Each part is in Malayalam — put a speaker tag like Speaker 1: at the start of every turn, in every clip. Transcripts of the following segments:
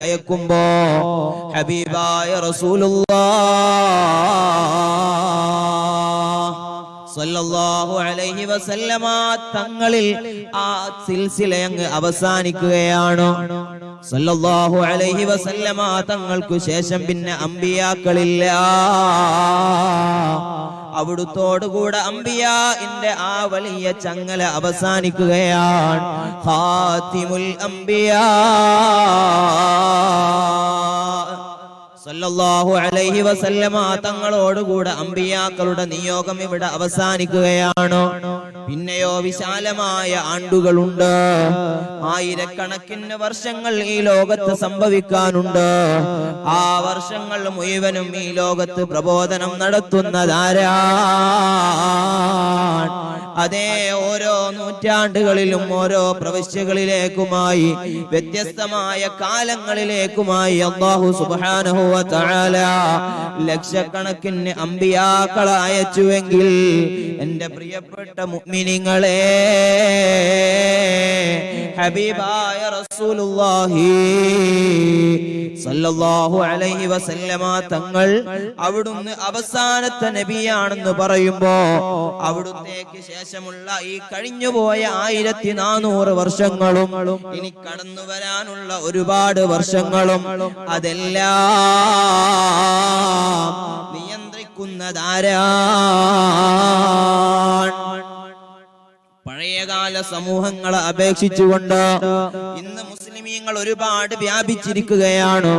Speaker 1: അയക്കുമ്പോ ഹബീബായ റസൂലുള്ളാഹ് സല്ലല്ലാഹു അലൈഹി വസല്ലമ തങ്ങളിൽ ആ സിൽസില അങ്ങ് അവസാനിക്കുകയാണ്. സല്ലല്ലാഹു അലൈഹി വസല്ലമ തങ്ങൾക്ക് ശേഷം പിന്നെ അമ്പിയാക്കളില്ല. അവിടുത്തോടുകൂടെ അമ്പിയാഇന്റെ ആ വലിയ ചങ്ങല അവസാനിക്കുകയാണ്. ഖാതിമുൽ അംബിയാ സല്ലല്ലാഹു അലൈഹി വസല്ലമ തങ്ങളോടുകൂടെ അമ്പിയാക്കളുടെ നിയോഗം ഇവിടെ അവസാനിക്കുകയാണ്. പിന്നെയോ വിശാലമായ ആണ്ടുകളുണ്ട്, ആയിരക്കണക്കിന് വർഷങ്ങൾ ഈ ലോകത്ത് സംഭവിക്കാനുണ്ട്. ആ വർഷങ്ങൾ മുഴുവനും ഈ ലോകത്ത് പ്രബോധനം നടത്തുന്നതാരാണ്? അതേ ഓരോ നൂറ്റാണ്ടുകളിലും ഓരോ പ്രവിശ്യകളിലേക്കുമായി വ്യത്യസ്തമായ കാലങ്ങളിലേക്കുമായി അല്ലാഹു സുബ്ഹാനഹു വ തആല ലക്ഷക്കണക്കിന് അമ്പിയാക്കളെ അയച്ചുവെങ്കിൽ എന്റെ പ്രിയപ്പെട്ട മുഅ്മിനീങ്ങളെ, ഹബീബായ റസൂലുള്ളാഹി സല്ലല്ലാഹു അലൈഹി വസല്ലമ തങ്ങൾ അവിടുന്ന് അവസാനത്തെ നബിയാണെന്ന് പറയുമ്പോ അവിടുത്തേക്ക് ശേഷമുള്ള ഈ കഴിഞ്ഞുപോയ 1400 വർഷങ്ങളും ഇനി കടന്നു വരാനുള്ള ഒരുപാട് വർഷങ്ങളും അതെല്ലാം നിയന്ത്രിക്കുന്നതാരാണ്? പഴയകാല സമൂഹങ്ങളെ അപേക്ഷിച്ചുകൊണ്ട് ഇന്ന് മുസ്ലിമീങ്ങൾ ഒരുപാട് വ്യാപിച്ചിരിക്കുകയാണ്.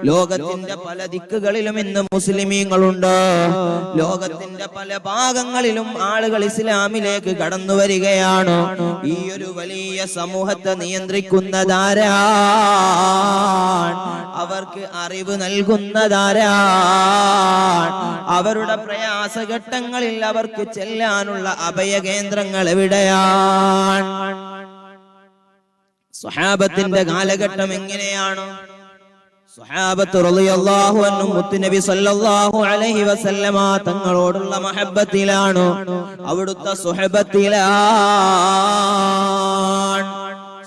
Speaker 1: ലോകത്തിന്റെ പല ദിക്കുകളിലും ഇന്ന് മുസ്ലിമീങ്ങളുണ്ട്. ലോകത്തിന്റെ പല ഭാഗങ്ങളിലും ആളുകൾ ഇസ്ലാമിലേക്ക് കടന്നു വരികയാണ്. ഈ ഒരു വലിയ സമൂഹത്തെ നിയന്ത്രിക്കുന്നതാരാണ്? അവർക്ക് അറിവ് നൽകുന്നതാരാണ്? അവരുടെ പ്രയാസഘട്ടങ്ങളിൽ അവർക്ക് ചെല്ലാനുള്ള അഭയകേന്ദ്രങ്ങൾ എവിടെയാണ്? സ്വഹാബത്തിന്റെ കാലഘട്ടം എങ്ങനെയാണ്? സ്വഹാബത്ത് റളിയല്ലാഹു അൻഹും മുത്തുനബി സല്ലല്ലാഹു അലൈഹി വസല്ലമ തങ്ങളോടുള്ള മഹബ്ബത്തിലാണ്, അവിടുത്തെ സുഹബത്തിലാണ്.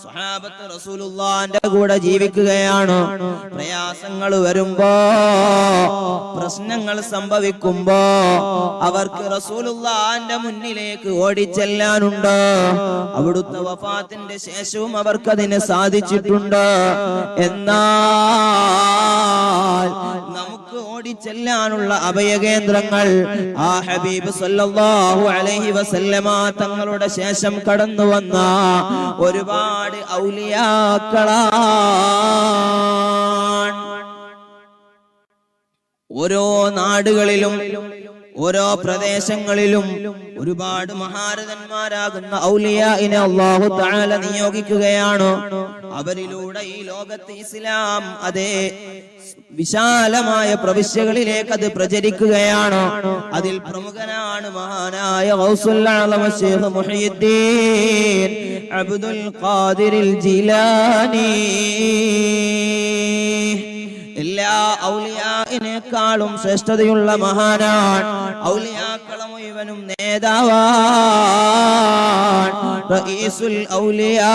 Speaker 1: സ്വഹാബത്ത് റസൂലുള്ളാഹിന്റെ കൂടെ ജീവിക്കുകയാണ്. പ്രയാസങ്ങൾ വരുമ്പോ, പ്രശ്നങ്ങൾ സംഭവിക്കുമ്പോ അവർക്ക് റസൂലുള്ളാഹിന്റെ മുന്നിലേക്ക് ഓടിച്ചെല്ലാനുണ്ട്. അവിടുത്തെ വഫാത്തിന്റെ ശേഷവും അവർക്കതിന് സാധിച്ചിട്ടുണ്ട്. എന്നാൽ നമുക്ക് ഓടിച്ചെല്ലാനുള്ള അഭയകേന്ദ്രങ്ങൾ ആ ഹബീബ് സല്ലല്ലാഹു അലൈഹി വസല്ലമ തങ്ങളുടെ ശേഷം കടന്നു വന്ന ഒരുപാട് ഔലിയാക്കളാണ്. ഓരോ നാടുകളിലും ഓരോ പ്രദേശങ്ങളിലും ഒരുപാട് മഹാരഥന്മാരാകുന്ന ഔലിയാഇനെ അല്ലാഹു തആല നിയോഗിക്കുകയാണ്. അവരിലൂടെ ഈ ലോകത്ത് ഇസ്ലാം അതേ വിശാലമായ പ്രവിശ്യകളിലേക്ക് അത് പ്രചരിക്കുകയാണ്. അതിൽ പ്രമുഖനാണ് മഹാനായ ഗൗസുൽ ആലം ശൈഖ് മുഹയ്യിദ്ദീൻ അബ്ദുൽ ഖാദിർ ജീലാനി. എല്ലാ ഔലിയാഇനേക്കാളും ശ്രേഷ്ഠതയുള്ള മഹാനാണ്. ഔലിയാക്കളെ മുഴുവനും നേതാവാണ്. റഈസുൽ ഔലിയാ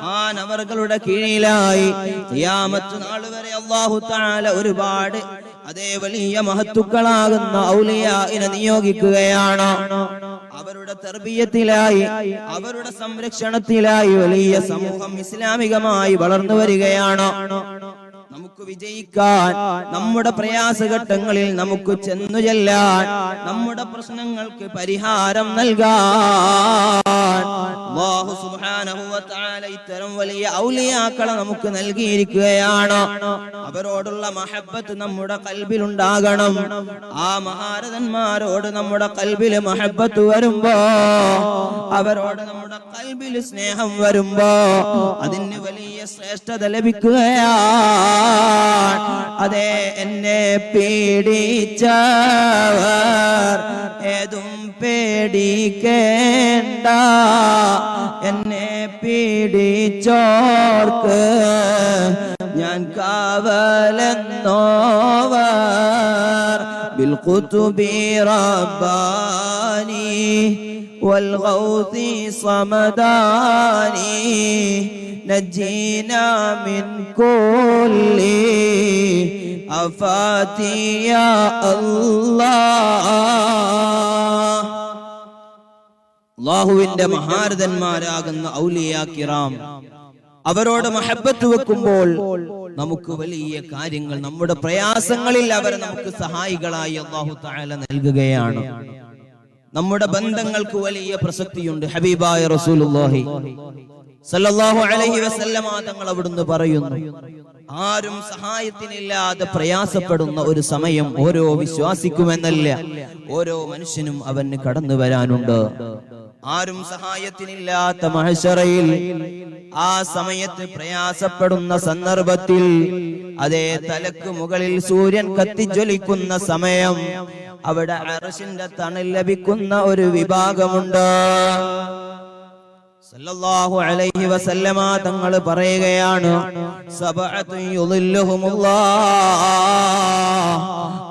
Speaker 1: മഹാനവറുകളുടെ കീഴിലായി ഖിയാമത്ത് നാൾ വരെ അല്ലാഹു തആല ഒരുപാട് അതേ വലിയ മഹത്തുക്കളാകുന്ന ഔലിയാഇനെ നിയോഗിക്കുകയാണ്. അവരുടെ തർബിയത്തിലായി, അവരുടെ സംരക്ഷണത്തിലായി വലിയ സമൂഹം ഇസ്ലാമികമായി വളർന്നു വരികയാണ്. നമുക്ക് വിജയിക്കാൻ, നമ്മുടെ പ്രയാസഘട്ടങ്ങളിൽ നമുക്ക് ചെന്നു ചെല്ലാൻ, നമ്മുടെ പ്രശ്നങ്ങൾക്ക് പരിഹാരം നൽകാൻ അല്ലാഹു സുബ്ഹാനഹു വ തആല ഇത്തരം വലിയ ഔലിയാക്കളെ നമുക്ക് നൽകിയിരിക്കുകയാണ്. അവരോടുള്ള മഹബ്ബത്ത് നമ്മുടെ ഖൽബിൽ ഉണ്ടാകണം. ആ മഹാരഥന്മാരോട് നമ്മുടെ ഖൽബിൽ മഹബ്ബത്ത് വരുമ്പോ, അവരോട് നമ്മുടെ ഖൽബിൽ സ്നേഹം വരുമ്പോ അതിന് വലിയ ശ്രേഷ്ഠത ലഭിക്കുകയാണ്. അതെ, എന്നെ പേടിച്ചവർ ഏതും പേടിക്കേണ്ട, എന്നെ പേടിച്ചോർക്ക് ഞാൻ കാവലെന്നോവർ ബിൽ ഖുതുബി റബ്ബാനി والغوث صمداني نجينا من كل آفات يا الله. അല്ലാഹുവിന്റെ മഹാരഥന്മാരാകുന്ന ഔലിയാ കിറാം അവരോട് മഹബ്ബത്ത് വെക്കുമ്പോൾ നമുക്ക് വലിയ കാര്യങ്ങൾ, നമ്മുടെ പ്രയാസങ്ങളിൽ അവർ നമുക്ക് സഹായികളായി അല്ലാഹു തആല നൽകുകയാണ്. നമ്മുടെ ബന്ധങ്ങൾക്ക് വലിയ പ്രസക്തിയുണ്ട്. ഹബീബായ റസൂലുള്ളാഹി സല്ലല്ലാഹു അലൈഹി വസല്ലമ തങ്ങൾ അവിടുന്ന് പറയുന്നു, ആരും സഹായത്തിനില്ലാതെ പ്രയാസപ്പെടുന്ന ഒരു സമയം ഓരോ വിശ്വാസിക്കുമെന്നല്ല, ഓരോ മനുഷ്യനും അവന് കടന്നു വരാനുണ്ട്. ആരും സഹായത്തിനില്ലാത്ത മഹ്ശറയിൽ ആ സമയത്ത് പ്രയാസപ്പെടുന്ന സന്ദർഭത്തിൽ, അതേ തലക്ക് മുകളിൽ സൂര്യൻ കത്തിജ്വലിക്കുന്ന സമയം, അവിടെ അർശിന്റെ തണൽ ലഭിക്കുന്ന ഒരു വിഭാഗമുണ്ട്. സല്ലല്ലാഹു അലൈഹി വസല്ലമ തങ്ങൾ പറയുകയാണ്, സബഅത്തു യുളില്ലുഹുമുല്ലാഹ്,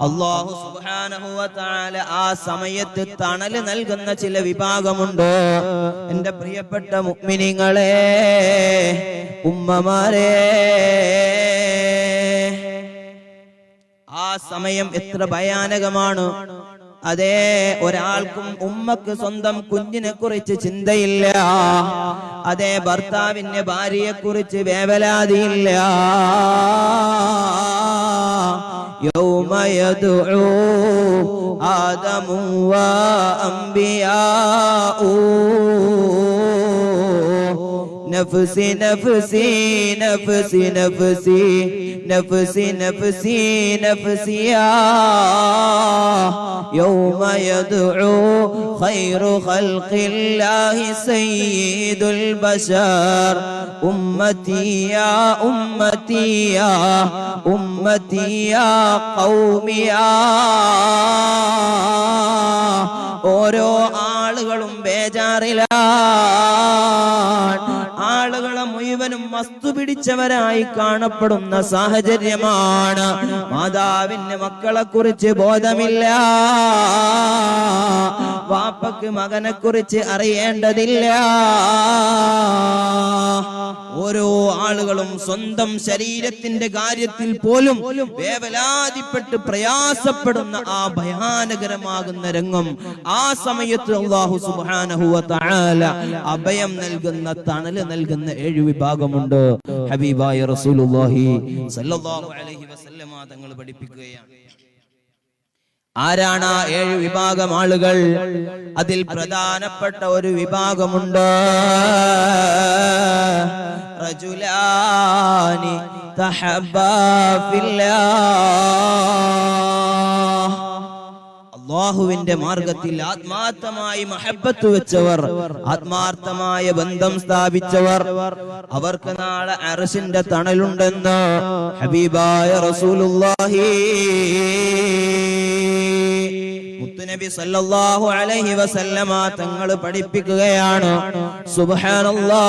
Speaker 1: അല്ലാഹു സുബ്ഹാനഹു വ തആല ആ സമയത്ത് തണൽ നൽകുന്ന ചില വിഭാഗമുണ്ട്. എൻ്റെ പ്രിയപ്പെട്ട മുഅ്മിനീങ്ങളെ, ഉമ്മമാരെ, ആ സമയം എത്ര ഭയാനകമാണ്. അതേ, ഒരാൾക്കും ഉമ്മക്ക് സ്വന്തം കുഞ്ഞിനെ കുറിച്ച് ചിന്തയില്ല. അതേ, ഭർത്താവിന്റെ ഭാര്യയെ കുറിച്ച് വേവലാതിയില്ല. യൗമ യദ്ഉ ആദമു വ അംബിയാഉ നഫ്സി നഫ്സി നഫ്സി നഫ്സി നഫ്സി നഫ്സി നഫ്സിയാ യൗമ യദ്ഉ ഖൈറു ഖൽഖില്ലാഹി സയ്യിദുൽ ബശർ ഉമ്മത്തി യാ ഉമ്മത്തി യാ ഉമ്മത്തി യാ ഖൗമി യാ. ഓരോ ആളുകളും ബേജാറിലാണ്. ആളുകളെ മുഴുവനും മസ്തു പിടിച്ചവരായി കാണപ്പെടുന്ന സാഹചര്യമാണ്. മാതാവിന് മക്കളെ കുറിച്ച് ബോധമില്ല, വാപ്പക്ക് മകനെ കുറിച്ച് അറിയേണ്ടതില്ല. ഓരോ ആളുകളും സ്വന്തം ശരീരത്തിന്റെ കാര്യത്തിൽ പോലും വേവലാതിപ്പെട്ട് പ്രയാസപ്പെടുന്ന ആ ഭയാനകരമാകുന്ന രംഗം, ആ സമയത്ത് അല്ലാഹു സുബ്ഹാനഹു വ തആല അഭയം നൽകുന്ന, തണൽ നൽകുന്ന 7 വിഭാഗമുണ്ട്. ഹബീബായ റസൂലുള്ളാഹി സല്ലല്ലാഹു അലൈഹി വസല്ലമ തങ്ങൾ പഠിപ്പിക്കുകയാണ്. ആരാണ് ആ 7 വിഭാഗം ആളുകൾ? അതിൽ പ്രധാനപ്പെട്ട ഒരു വിഭാഗമുണ്ട്. റജുലാനി തഹബ്ബാ ഫില്ലാഹ്, അല്ലാഹുവിന്റെ മാർഗത്തിൽ ആത്മാർത്ഥമായി മഹബ്ബത്ത് വെച്ചവർ, ആത്മാർത്ഥമായ ബന്ധം സ്ഥാപിച്ചവർ, അവർക്ക് നാളെ അർശിന്റെ തണലുണ്ടെന്ന് ഹബീബായ റസൂലുള്ളാഹി മുത്തുനബി സല്ലല്ലാഹു അലൈഹി വസല്ലമ തങ്ങൾ പഠിപ്പിക്കുകയാണ്. സുബ്ഹാനല്ലാഹ്,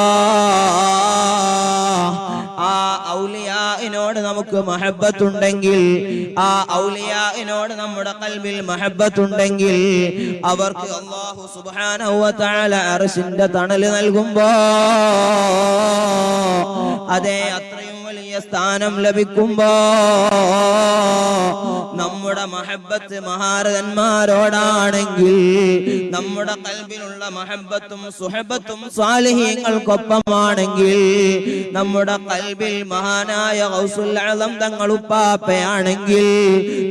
Speaker 1: ആ ഔലിയാഇനോട് നമുക്ക് മഹബ്ബത്തുണ്ടെങ്കിൽ, ആ ഔലിയാഇനോട് നമ്മുടെ ഖൽബിൽ മഹബ്ബത്തുണ്ടെങ്കിൽ, അവർക്ക് അല്ലാഹു സുബ്ഹാനഹു വ തആല അർശിന്റെ തണൽ നൽകുമ്പോ, അതേ അത്രയും വലിയ സ്ഥാനം ലഭിക്കുമ്പോ, നമ്മുടെ മഹബ്ബത്ത് മഹാരഥന്മാരോടാണെങ്കിൽ, നമ്മുടെ ഖൽബിലുള്ള മഹബ്ബത്തും സുഹബത്തും സാലിഹീങ്ങൾക്കൊപ്പമാണെങ്കിൽ, നമ്മുടെ ഖൽബിൽ മഹാനായ ഗൗസുൽ അഅ്ലം തങ്ങൾ ഉപ്പാപ്പയാണെങ്കിൽ,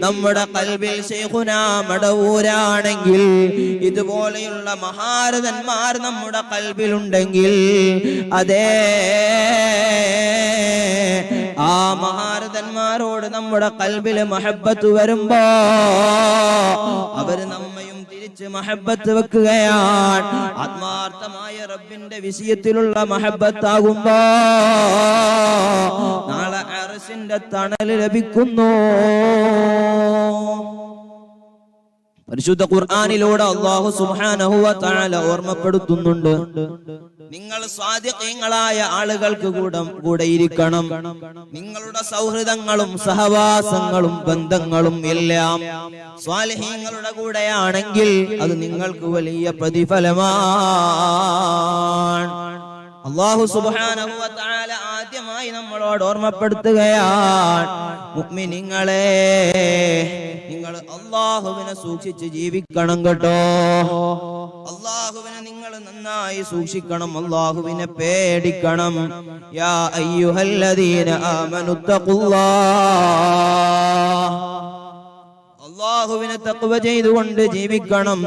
Speaker 1: നമ്മുടെ ഖൽബിൽ ശൈഖുനാ മടവൂരാണെങ്കിൽ, ഇതുപോലെയുള്ള മഹാരഥന്മാർ നമ്മുടെ ഖൽബിലുണ്ടെങ്കിൽ, അതേ ആ മഹാരഥന്മാരോട് നമ്മുടെ ഖൽബില് മഹബ്ബത്ത് വരുമ്പോ, അവര് നമ്മയും തിരിച്ച് മഹബ്ബത്ത് വെക്കുകയാണ്. ആത്മാർത്ഥമായ റബ്ബിന്റെ വിഷയത്തിലുള്ള മഹബ്ബത്താകുമ്പോ നാളെ അർശിന്റെ തണൽ ലഭിക്കുന്നു. പരിശുദ്ധ ഖുർആനിലൂടെ അല്ലാഹു സുബ്ഹാനഹു വ തആല ഓർമ്മപ്പെടുത്തുന്നുണ്ട്, നിങ്ങൾ സ്വാദിഖീങ്ങളായ ആളുകൾക്ക് കൂടെ ഇരിക്കണം. നിങ്ങളുടെ സൗഹൃദങ്ങളും സഹവാസങ്ങളും ബന്ധങ്ങളും എല്ലാം സ്വാലിഹീങ്ങളുടെ കൂടെയാണെങ്കിൽ അത് നിങ്ങൾക്ക് വലിയ പ്രതിഫലമാണ്. അല്ലാഹു സുബ്ഹാനഹു വ തആല ആദ്യമായി നമ്മളോട് ഓർമ്മപ്പെടുത്തുകയാണ്, മുഅ്മിനീങ്ങളെ നിങ്ങൾ അല്ലാഹുവിനെ സൂക്ഷിച്ച് ജീവിക്കണം കേട്ടോ. അല്ലാഹുവിനെ നിങ്ങൾ നന്നായി സൂക്ഷിക്കണം, അല്ലാഹുവിനെ പേടിക്കണം. യാ അയ്യുഹല്ലദീന ആമനു തഖുല്ലാഹ്, അല്ലാഹുവിനെ തഖ്വ ചെയ്തുകൊണ്ട് ജീവിക്കണം.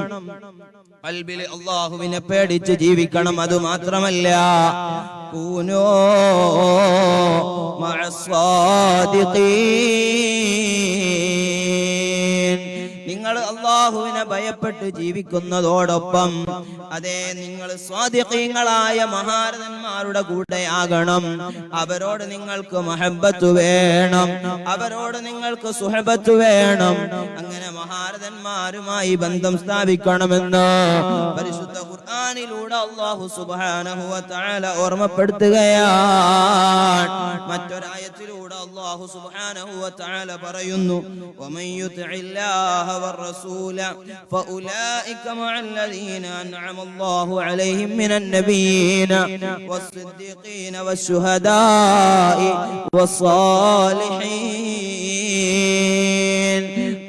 Speaker 1: ഖൽബിൽ അല്ലാഹുവിനെ പേടിച്ച് ജീവിക്കണം. അത് മാത്രമല്ല, കൂനൂ മഅസ്സാദിഖീൻ, നിങ്ങൾ അല്ലാഹുവിനെ ഭയപ്പെട്ട് ജീവിക്കുന്നതോടൊപ്പം അതേ നിങ്ങൾ സ്വാദിഖീങ്ങളായ മഹാരഥന്മാരുടെ കൂടെയാകണം. അവരോട് നിങ്ങൾക്ക് മഹബ്ബത്ത് വേണം, അവരോട് നിങ്ങൾക്ക് സുഹബത്ത് വേണം. അങ്ങനെ മഹാരഥന്മാരുമായി ബന്ധം സ്ഥാപിക്കണമെന്ന് പരിശുദ്ധ ഖുർആനിലൂടെ അല്ലാഹു സുബ്ഹാനഹു വ തആല ഓർമ്മപ്പെടുത്തുകയാണ്. മറ്റൊരായത്തിലൂടെ അല്ലാഹു സുബ്ഹാനഹു വ തആല പറയുന്നു, വമൻ യുതിഇല്ലാഹ والرسول فأولئك مع الذين أنعم الله عليهم من النبيين والصديقين والشهداء والصالحين.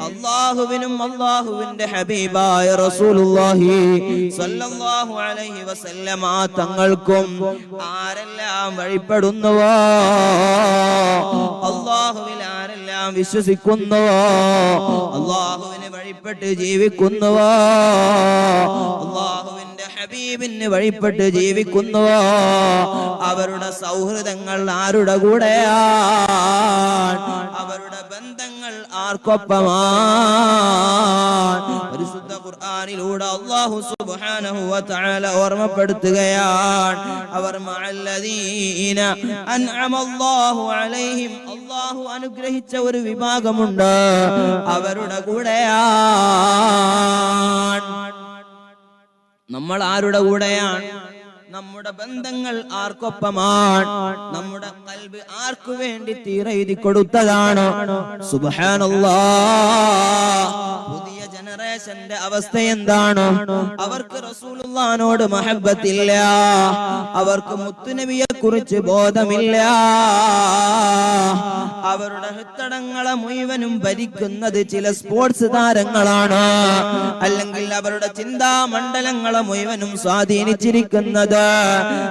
Speaker 1: അല്ലാഹുവിനും അല്ലാഹുവിന്റെ ഹബീബായ റസൂലുള്ളാഹി സ്വല്ലല്ലാഹു അലൈഹി വസല്ലമ തങ്ങൾക്കും ആരെല്ലാം വഴിപ്പെടുന്നുവോ, അല്ലാഹുവിൽ ആരെല്ലാം വിശ്വസിക്കുന്നുവോ, അല്ലാഹുവിനെ വഴിപ്പെട്ട് ജീവിക്കുന്നുവോ, അല്ലാഹുവിന്റെ ഹബീബിന് വഴിപ്പെട്ട് ജീവിക്കുന്നുവോ, അവരുടെ സൗഹൃദങ്ങൾ ആരുടെ കൂടെയാണ്, അവരുടെ ബന്ധങ്ങൾ ആർക്കൊപ്പമാണ്. പരിശുദ്ധ ഖുർആനിലൂടെ അല്ലാഹു സുബ്ഹാനഹു വ തആല ഓർമ്മപ്പെടുത്തുകയാണ്, അവർ മഅല്ലദീന അൻഅമല്ലാഹു അലൈഹിം, അല്ലാഹു അനുഗ്രഹിച്ച ഒരു വിഭാഗമുണ്ട്, അവരുടെ കൂടെയാണ്. നമ്മൾ ആരുടെ കൂടെയാണ്? നമ്മുടെ ബന്ധങ്ങൾ ആർക്കൊപ്പമാണ്? നമ്മുടെ ഖൽബ് ആർക്കു വേണ്ടി തീരെഴുതി കൊടുത്തതാണ്? സുബ്ഹാനല്ലാഹ്. പുതിയ ജനറേഷന്റെ അവസ്ഥ എന്താണ്? അവർക്ക് റസൂലുള്ളാഹിനോട് മഹബ്ബത്തില്ല, അവർക്ക് മുത്തുനബിയെ കുറിച്ച് ബോധമില്ല. അവരുടെ ഹൃത്തടങ്ങളെ മുഴുവനും ഭരിക്കുന്നത് ചില സ്പോർട്സ് താരങ്ങളാണ്, അല്ലെങ്കിൽ അവരുടെ ചിന്താമണ്ഡലങ്ങളെ മുഴുവനും സ്വാധീനിച്ചിരിക്കുന്നത്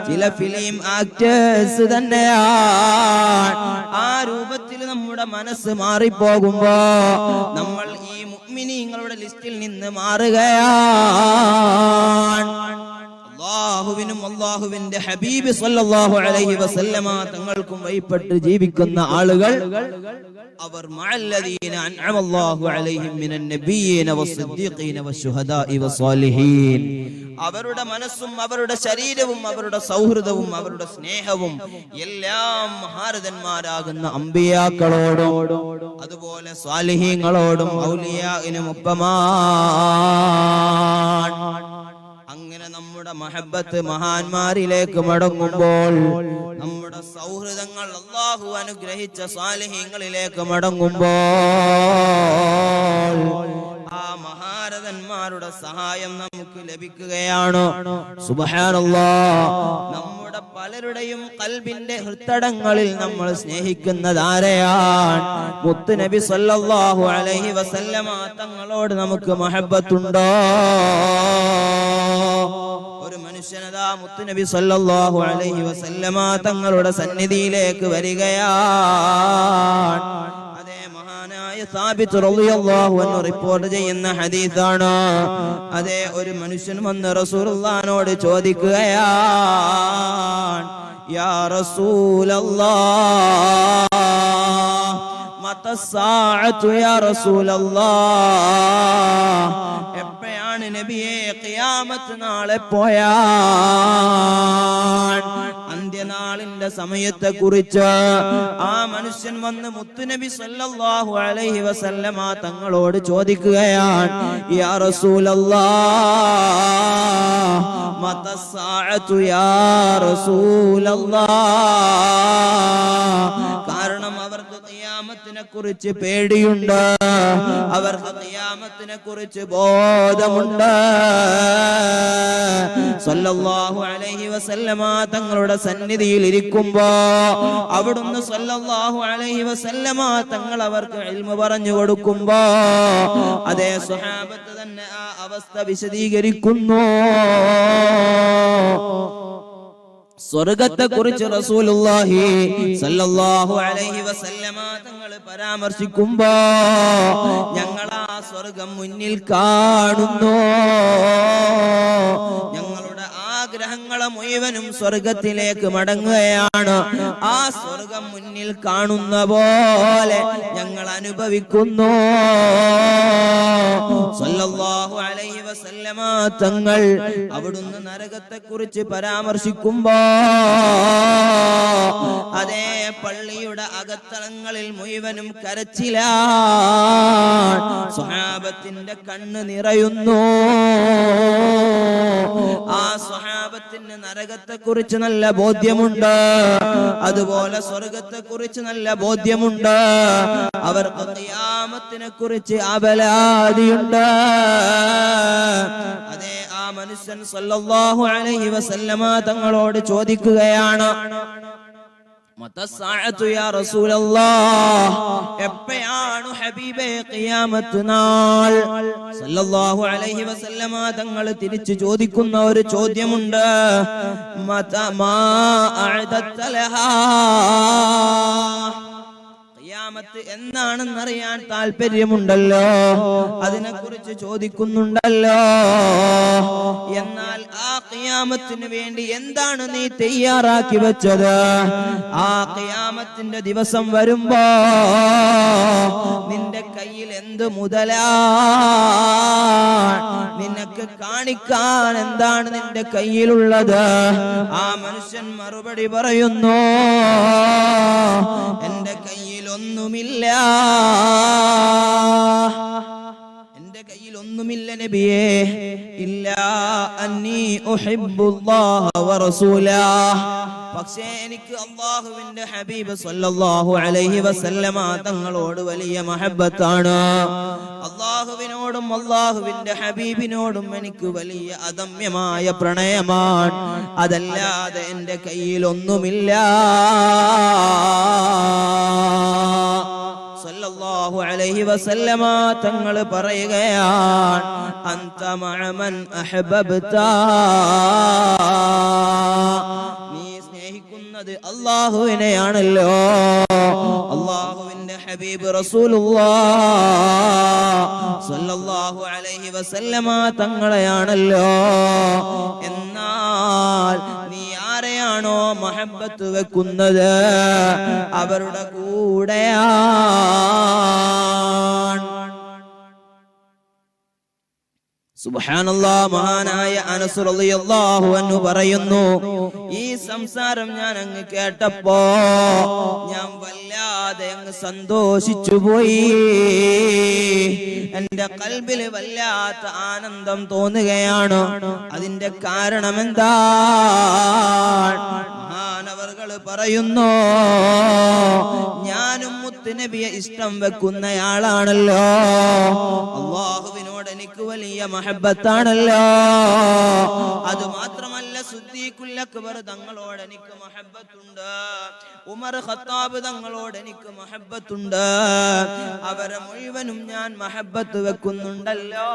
Speaker 1: ചില ഫിലിം ആക്ടേഴ്സ് തന്നെയാണ്. ആ രൂപത്തിൽ നമ്മുടെ മനസ്സ് മാറിപ്പോകുമ്പോ നമ്മൾ ഈ മുഅ്മിനീങ്ങളുടെ ലിസ്റ്റിൽ നിന്ന് മാറുകയാണ്. അല്ലാഹുവിനും അല്ലാഹുവിന്റെ ഹബീബ് സ്വല്ലല്ലാഹു അലൈഹി വസല്ലമ തങ്ങൾക്കും വഴിപ്പെട്ട് ജീവിക്കുന്ന ആളുകൾ അവർ മഅല്ലദീന അൻഅമല്ലാഹു അലൈഹിം മിനൻ നബിയ്യീന വസ്സിദ്ദീഖീന വശുഹദാഇ വസ്സാലിഹീൻ. അവരുടെ മനസ്സും അവരുടെ ശരീരവും അവരുടെ സൗഹൃദവും അവരുടെ സ്നേഹവും എല്ലാം മഹാരഥന്മാരാകുന്ന അമ്പിയാക്കളോടും അതുപോലെ സ്വാലിഹീങ്ങളോടും ഔലിയാഇനും ഒപ്പമാണ്. അങ്ങനെ നമ്മുടെ മഹബ്ബത്ത് മഹാന്മാരിലേക്ക് മടങ്ങുമ്പോൾ, നമ്മുടെ സൗഹൃദങ്ങൾ അല്ലാഹു അനുഗ്രഹിച്ച സ്വാലിഹീങ്ങളിലേക്ക് മടങ്ങുമ്പോൾ ആ മഹാരഥന്മാരുടെ സഹായം നമുക്ക് ലഭിക്കുകയാണ്. സുബ്ഹാനല്ലാഹ്. നമ്മുടെ പലരുടെയും ഖൽബിന്റെ ഹൃത്തടങ്ങളിൽ നമ്മൾ സ്നേഹിക്കുന്നത് ആരെയാണ്? മുത്തുനബി സ്വല്ലല്ലാഹു അലൈഹി വസല്ലമ തങ്ങളോട് നമുക്ക് മഹബ്ബത്തുണ്ടോ? ഒരു മനുഷ്യനതാ മുത്തുനബി സ്വല്ലല്ലാഹു അലൈഹി വസല്ലമ തങ്ങളുടെ സന്നിധിയിലേക്ക് വരികയാണ്. അതേ മഹാനായ സാബിത്ത് റളിയല്ലാഹു അൻഹു റിപ്പോർട്ട് ചെയ്യുന്ന ഹദീസാണ്. അതേ ഒരു മനുഷ്യൻ വന്ന് റസൂലുള്ളാഹിനോട് ചോദിക്കുകയാണ്, യാ റസൂലല്ലാഹ് മതസ്സാഅതു യാ റസൂലല്ലാഹ്, എപ്പോഴാണ് എപ്പോഴാണ് നബിയെ ഖിയാമത്ത് നാളെ പോയാൽ അന്ത്യനാളിന്റെ സമയത്തെ കുറിച്ച് ആ മനുഷ്യൻ വന്ന് മുത്തുനബി സല്ലല്ലാഹു അലൈഹി വസല്ലമ തങ്ങളോട് ചോദിക്കുകയാണ്, യാ റസൂലല്ലാഹ് മതസ്സാഅതു യാ റസൂലല്ലാഹ്. കാരണം അവർക്ക് ഖിയാമത്തിനെ കുറിച്ച് പേടിയുണ്ട്, അവർക്ക് ഖിയാമത്തിനെ കുറിച്ച് ബോധമുണ്ട്. സല്ലല്ലാഹു അലൈഹി വസല്ലമ തങ്ങളുടെ സന്നിധിയിൽ ഇരിക്കുമ്പോ അവിടുന്ന് സല്ലല്ലാഹു അലൈഹി വസല്ലമ തങ്ങൾ അവർക്ക് ഇൽമു പറഞ്ഞു കൊടുക്കുമ്പോ അതേ സ്വഹാബത്ത് തന്നെ ആ അവസ്ഥ വിശദീകരിക്കുന്നു. സ്വർഗത്തെ കുറിച്ച് റസൂലുള്ളാഹി സല്ലല്ലാഹു അലൈഹി വസല്ലമ തങ്ങൾ പരാമർശിക്കുമ്പോ ഞങ്ങൾ ആ സ്വർഗം മുന്നിൽ കാണുന്നു. ഞങ്ങളുടെ ആഗ്രഹങ്ങളെ മുഴുവനും സ്വർഗത്തിലേക്ക് മടങ്ങുകയാണ്. ആ സ്വർഗം മുന്നിൽ കാണുന്ന പോലെ ഞങ്ങൾ അനുഭവിക്കുന്നു. സല്ലല്ലാഹു അലൈഹി വസല്ലമ തങ്ങൾ അവിടുന്ന് നരകത്തെ കുറിച്ച് പരാമർശിക്കുമ്പോ അതേ പള്ളിയുടെ അകത്തളങ്ങളിൽ മുഴുവനും കരച്ചിലാണ്. സ്വഹാബത്തിന്റെ കണ്ണ് നിറയുന്നു. ആ സ്വഹാബത്തിന് നരകത്തെ കുറിച്ച് നല്ല ബോധ്യമുണ്ട്, അതുപോലെ സ്വർഗത്തെ കുറിച്ച് നല്ല ബോധ്യമുണ്ട്. അവർക്ക് ഖിയാമത്തിനെ കുറിച്ച് അബലാദിയുണ്ട്. അതേ ആ മനുഷ്യൻ സല്ലല്ലാഹു അലൈഹി വസല്ലമ തങ്ങളോട് ചോദിക്കുകയാണ്, മതസ്സാഅതു യാ റസൂലല്ലാഹ്, എപ്പോഴാണ് ഹബീബേ ഖിയാമത്ത് നാൾ? സല്ലല്ലാഹു അലൈഹി വസല്ലമ തങ്ങൾ തിരിച്ചു ചോദിക്കുന്ന ഒരു ചോദ്യമുണ്ട്, മാ അഅദത ലഹാ. ഖിയാമത്ത് എന്നാണെന്നറിയാൻ താല്പര്യമുണ്ടല്ലോ, അതിനെക്കുറിച്ച് ചോദിക്കുന്നുണ്ടല്ലോ. എന്നാൽ ആ ഖിയാമത്തിന് വേണ്ടി എന്താണ് നീ തയ്യാറാക്കി വെച്ചത്? ആ ഖിയാമത്തിന്റെ ദിവസം വരുമ്പോ നിന്റെ കയ്യിൽ എന്ത് മുതലാ? നിനക്ക് കാണിക്കാൻ എന്താണ് നിന്റെ കയ്യിലുള്ളത്? ആ മനുഷ്യൻ മറുപടി പറയുന്നു, എന്റെ കയ്യിൽ ഒന്നുമില്ല, എന്റെ കയ്യിൽ ഒന്നുമില്ല നബിയേ, ഇല്ലാ അന്നീ ഉഹിബ്ബുല്ലാഹ വറസൂലഹ്. പക്ഷേ എനിക്ക് അല്ലാഹുവിന്റെ ഹബീബ് സല്ലല്ലാഹു അലൈഹി വസല്ലമ തങ്ങളോട് വലിയ മഹബ്ബത്താണ്. അല്ലാഹുവിനോടും അല്ലാഹുവിന്റെ ഹബീബിനോടും എനിക്ക് വലിയ അദമ്യമായ പ്രണയമാണ്. അതല്ലാതെ എന്റെ കയ്യിൽ ഒന്നുമില്ല. സല്ലല്ലാഹു അലൈഹി വസല്ലമ തങ്ങൾ പറയുകയാണ്, അൻത മഅമൻ അഹ്ബബ്ത. നീ സ്നേഹിക്കുന്നത് അല്ലാഹുവിനെയാണല്ലോ, അല്ലാഹുവിന്റെ ഹബീബ് റസൂലുള്ളാഹ് സല്ലല്ലാഹു അലൈഹി വസല്ലമ തങ്ങളെയാണല്ലോ. എന്നാൽ നീ ആരെയാണോ മഹബ്ബത്ത് വെക്കുന്നത് അവരുടെ കൂടെയാണ്. സുബ്ഹാനല്ലാഹ്. മഹാനായ അനസ് റളിയല്ലാഹു അൻഹു പറയുന്നു, ഈ സംസാരം ഞാൻ അങ്ങ് കേട്ടപ്പോ ഞാൻ വല്ലാതെ അങ്ങ് സന്തോഷിച്ചു പോയി. എന്റെ ഖൽബില് വല്ലാത്ത ആനന്ദം തോന്നുകയാണ്. അതിന്റെ കാരണം എന്താ? മഹാനവർകൾ പറയുന്നു, ഞാനും മുത്തുനബിയെ ഇഷ്ടം വെക്കുന്നയാളാണല്ലോ, അല്ലാഹുവിനോട് എനിക്ക് വലിയ മഹബ്ബത്താണല്ലോ. അത് മാത്രമല്ല, സിദ്ദീഖുൽ അക്ബർ തങ്ങളോട് എനിക്ക് മഹബ്ബത്തുണ്ട്, ഉമർ ഖത്താബ് തങ്ങളോട് എനിക്ക് മഹബ്ബത്തുണ്ട്. അവരെ മുഴുവനും ഞാൻ മഹബ്ബത്ത് വെക്കുന്നുണ്ടല്ലോ.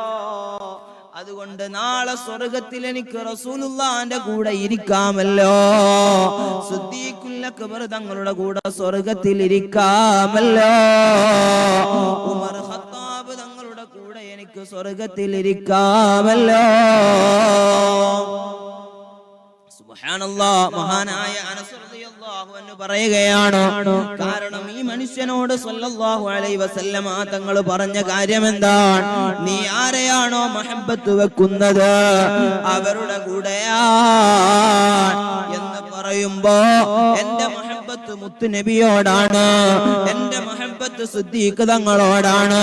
Speaker 1: അതുകൊണ്ട് നാളെ സ്വർഗത്തിൽ എനിക്ക് റസൂലുള്ളാഹിന്റെ കൂടെ ഇരിക്കാമല്ലോ, സിദ്ദീഖുൽ അക്ബർ തങ്ങളുടെ കൂടെ സ്വർഗത്തിൽ ഇരിക്കാമല്ലോ, ഉമർ ഖത്താബ് തങ്ങളുടെ കൂടെ എനിക്ക് സ്വർഗത്തിൽ ഇരിക്കാമല്ലോ. സുബ്ഹാനല്ലാഹ്. മഹാനായ അനസ് റളിയല്ലാഹു റളിയല്ലാഹു അൻഹു പറയുകയാണ്, കാരണം ഈ മനുഷ്യനോട് സല്ലല്ലാഹു അലൈഹി വസല്ലമ തങ്ങൾ പറഞ്ഞ കാര്യം എന്താണ്? നീ ആരെയാണോ മഹബ്ബത്ത് വെക്കുന്നത് അവരുടെ കൂടെയാണ് എന്ന് പറയുമ്പോ എന്റെ മഹബ്ബത്ത് മുത്ത് നബിയോടാണ്, എന്റെ മഹബ്ബത്ത് സിദ്ദീഖ് തങ്ങളോടാണ്,